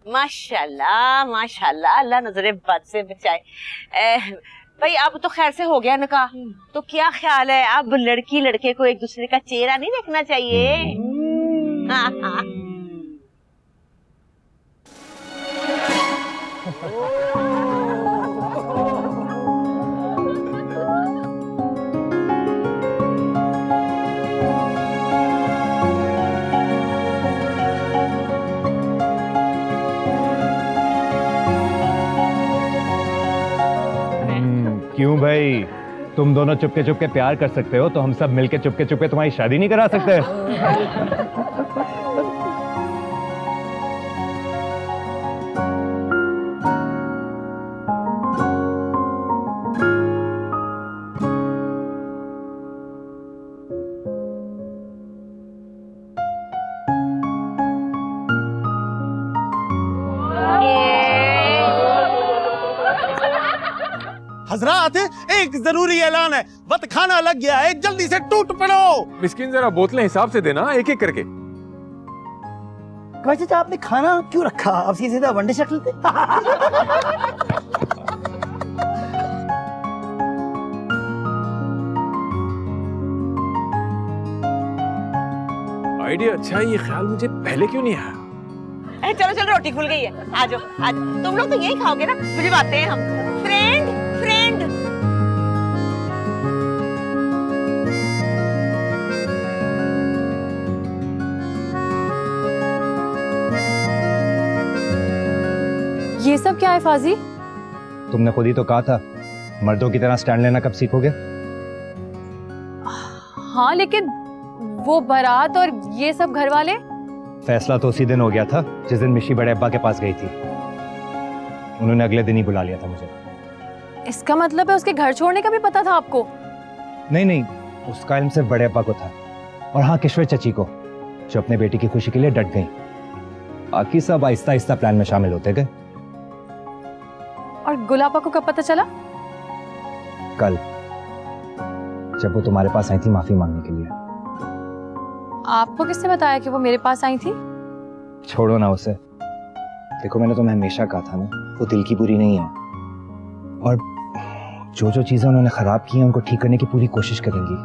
माशाल्लाह माशाल्लाह, अल्लाह नजरे बद से बचाए। भाई अब तो खैर से हो गया निकाह, तो क्या ख्याल है अब लड़की लड़के को एक दूसरे का चेहरा नहीं देखना चाहिए? हाँ हाँ। क्यों भाई, तुम दोनों चुपके चुपके प्यार कर सकते हो तो हम सब मिलके चुपके चुपके तुम्हारी शादी नहीं करा सकते? हजरात, एक जरूरी ऐलान है, वक्त खाना लग गया है, जल्दी से टूट पड़ो। मिस्किन जरा बोतलें हिसाब से देना, एक एक करके। वैसे आपने खाना क्यों रखा? अब सीधा वनडे शक लेते। आइडिया अच्छा है, ये ख्याल मुझे पहले क्यों नहीं आया? चलो चलो, रोटी खुल गई है, आ जाओ आ जाओ। तुम लोग तो यही खाओगे ना, मुझे बातें हैं हम। फ्रेंड फ्रेंड, ये सब क्या है फाजी? तुमने खुद ही तो कहा था मर्दों की तरह स्टैंड लेना कब सीखोगे? हाँ लेकिन वो बारात और ये सब घर वाले। फैसला तो उसी दिन हो गया था जिस दिन मिशी बड़े अब्बा के पास गई थी। उन्होंने अगले दिन ही बुला लिया था मुझे। इसका मतलब है उसके घर छोड़ने का भी पता था आपको? नहीं नहीं, उसका इल्म सिर्फ बड़े अब्बा को था, और हाँ किश्वर चची को, जो अपने बेटी की खुशी के लिए डट गई। बाकी सब आहिस्ता आहिस्ता प्लान में शामिल होते गए। और गुलाबा को कब पता चला? कल, जब वो तुम्हारे पास आई थी माफी मांगने के लिए। आपको किसने बताया कि वो मेरे पास आई थी? छोड़ो ना उसे। देखो मैंने तुम्हें हमेशा कहा था ना, वो दिल की बुरी नहीं है, और जो जो चीजें उन्होंने खराब की हैं उनको ठीक करने की पूरी कोशिश करेंगी।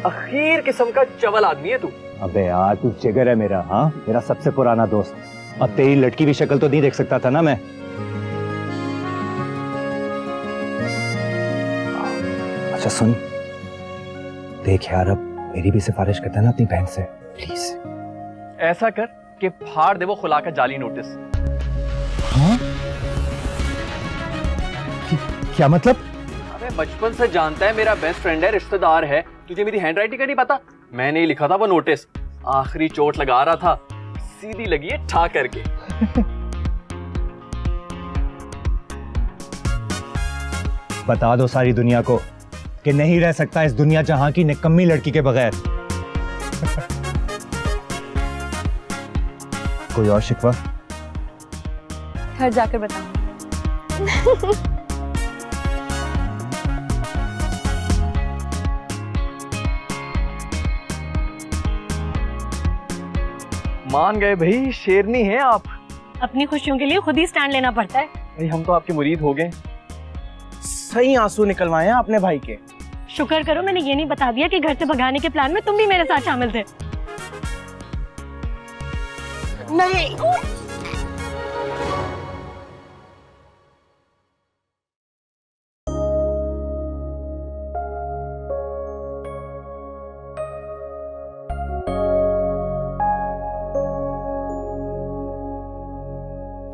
अखीर किस्म का चवल आदमी है तू। अबे यार, तू जिगर है मेरा। हाँ, मेरा सबसे पुराना दोस्त। अब तेरी लड़की की शक्ल तो नहीं देख सकता था ना मैं? अच्छा सुन, देख यार, अब मेरी भी सिफारिश करता है ना अपनी बहन से, प्लीज। ऐसा कर कि फाड़ दे वो खुला का जाली नोटिस। हाँ? क्या मतलब? अबे बचपन से जानता है, मेरा बेस्ट फ्रेंड है, रिश्तेदार है, तुझे मेरी हैंडराइटिंग का नहीं पता? मैंने ही लिखा था वो नोटिस। आखिरी चोट लगा रहा था, सीधी लगी है ठा करके। बता दो सारी दुनिया को कि नहीं रह सकता इस दुनिया जहां की निकम्मी लड़की के बगैर। कोई और शिकवा? घर जाकर बताऊंगी। मान गए भाई, शेरनी हैं आप। अपनी खुशियों के लिए खुद ही स्टैंड लेना पड़ता है। भाई हम तो आपके मुरीद हो गए। सही आंसू निकलवाए हैं आपने भाई के। शुक्र करो मैंने ये नहीं बता दिया कि घर से भगाने के प्लान में तुम भी मेरे साथ शामिल थे। नहीं,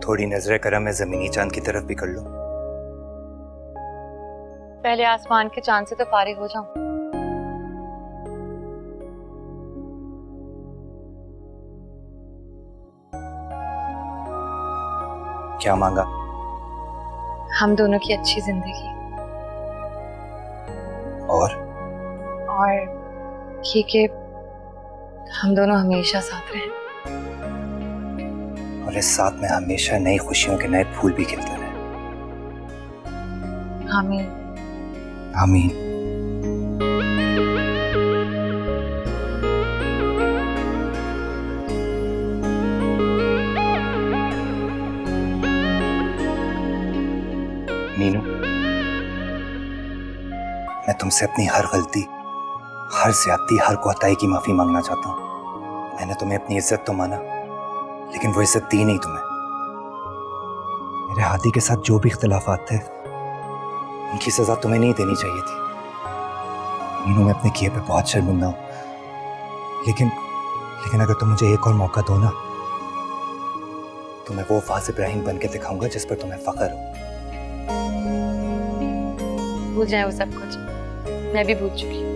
थोड़ी नजर करम में जमीनी चांद की तरफ भी कर लो। पहले आसमान के चांद से तो फारिग हो जाऊं। क्या मांगा? हम दोनों की अच्छी जिंदगी और ये कि हम दोनों हमेशा साथ रहें। और इस साथ में हमेशा नई खुशियों के नए फूल भी खिलते रहे। आमीन। आमीन। मीनू, मैं तुमसे अपनी हर गलती, हर ज्यादती, हर कोताही की माफी मांगना चाहता हूँ। मैंने तुम्हें अपनी इज्जत तो माना, लेकिन वो इज्जत दी नहीं तुम्हें। मेरे हादी के साथ जो भी इख्तिलाफात थे, उनकी सजा तुम्हें नहीं देनी चाहिए थी। मीनू, मैं अपने किए पे बहुत शर्मिंदा हूँ, लेकिन अगर तुम मुझे एक और मौका दो ना, तो मैं वो फाज इब्राहिम बन के दिखाऊंगा जिस पर तुम्हें फख्र हो। भूल जाए वो सब कुछ, मैं भी भूल चुकी हूँ।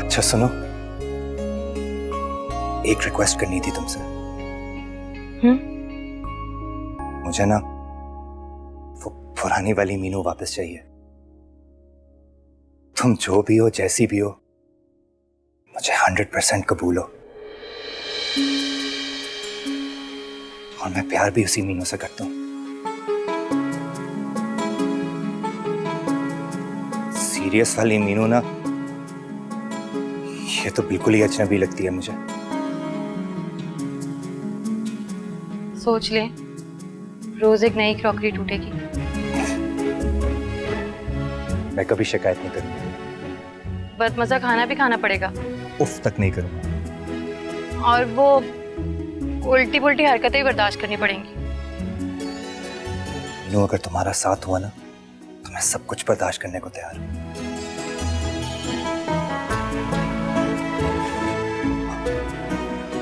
अच्छा सुनो, एक रिक्वेस्ट करनी थी तुमसे। मुझे ना वो पुरानी वाली मीनू वापस चाहिए। तुम जो भी हो, जैसी भी हो, मुझे 100% कबूल हो। और मैं प्यार भी उसी मीनू से करता हूं। सीरियस वाली मीनू ना, ये तो बिल्कुल ही अजनबी लगती है मुझे। सोच ले, रोज एक नई क्रॉकरी टूटेगी। मैं कभी शिकायत नहीं करूंगा। बदमजा खाना भी खाना पड़ेगा। उफ तक नहीं करूंगा। और वो उल्टी पुल्टी हरकतें भी बर्दाश्त करनी पड़ेंगी। मीनू, अगर तुम्हारा साथ हुआ ना, तो मैं सब कुछ बर्दाश्त करने को तैयार हूं।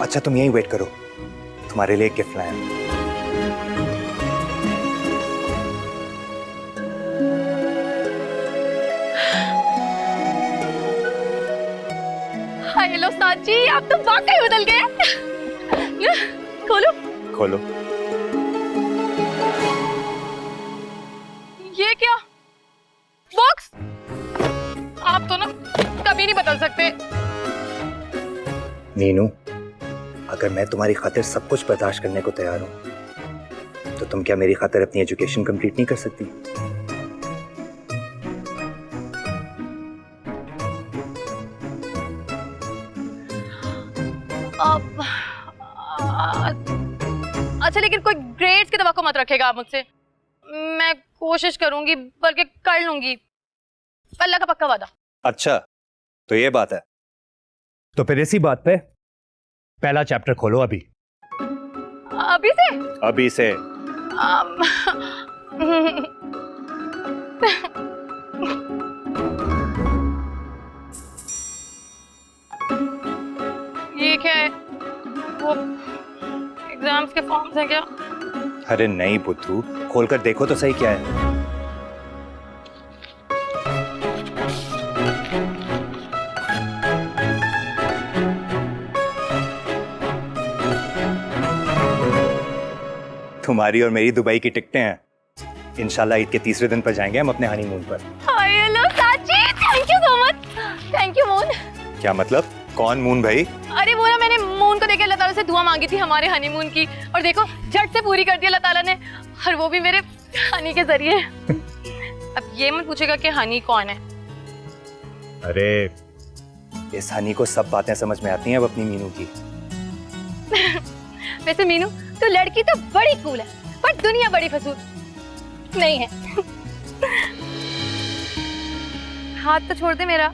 अच्छा, तुम यहीं वेट करो, तुम्हारे लिए एक गिफ्ट लाया हूं। हेलो साची, आप तो वाकई बदल गए। खोलो। खोलो। ये क्या बॉक्स? आप तो ना कभी नहीं बदल सकते। मीनू, अगर मैं तुम्हारी खातिर सब कुछ बर्दाश्त करने को तैयार हूं, तो तुम क्या मेरी खातिर अपनी एजुकेशन कंप्लीट नहीं कर सकती? अच्छा, लेकिन कोई ग्रेड्स की तवक्को मत रखेगा आप मुझसे। मैं कोशिश करूंगी, बल्कि कर लूंगी, अल्लाह का पक्का वादा। अच्छा, तो ये बात है। तो फिर इसी बात पे पहला चैप्टर खोलो अभी। अभी से? अभी से। ये क्या है? वो एग्जाम्स के फॉर्म्स हैं क्या? अरे नहीं बुद्धू, खोलकर देखो तो सही क्या है। तुम्हारी और मेरी दुबई की टिकटें हैं। इंशाल्लाह ईद के तीसरे दिन पर जाएंगे हम अपने हनीमून पर। हेलो साची, thank you so much. Thank you moon. क्या मतलब? कौन मून भाई? अरे वो ना, मैंने मून को देखे अल्लाह ताला से दुआ मांगी थी हमारे हनीमून की, और देखो झट से पूरी कर दी अल्लाह ताला ने, और वो भी मेरे हनी के जरिए। अब ये मत पूछेगा कि हनी कौन है। अरे इस हनी को सब बातें समझ में आती हैं अब अपनी मीनू की। वैसे मीनू तो लड़की तो बड़ी कूल है, पर दुनिया बड़ी फजूल नहीं है। हाथ तो छोड़ दे मेरा।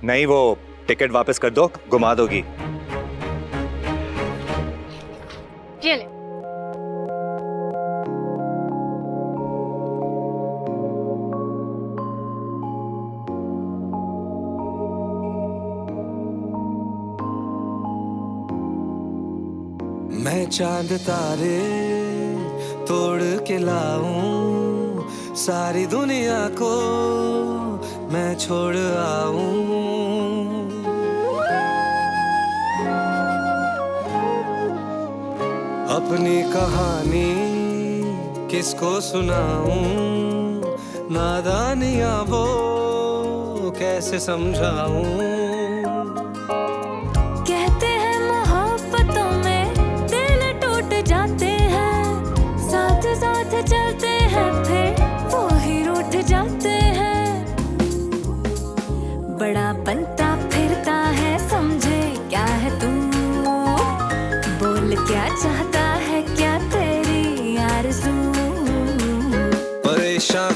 नहीं, वो टिकट वापस कर दो, घुमा दोगी। ये ले। मैं चांद तारे तोड़ के लाऊं, सारी दुनिया को मैं छोड़ आऊं। अपनी कहानी किसको सुनाऊं, नादानियां वो कैसे समझाऊं। कहते हैं मोहब्बतों में दिल टूट जाते हैं, साथ साथ चलते हैं फिर वो ही रूठ जाते हैं। बड़ा बनता फिरता है समझे क्या है तू, बोल क्या चाहता है क्या तेरी आरज़ू। परेशान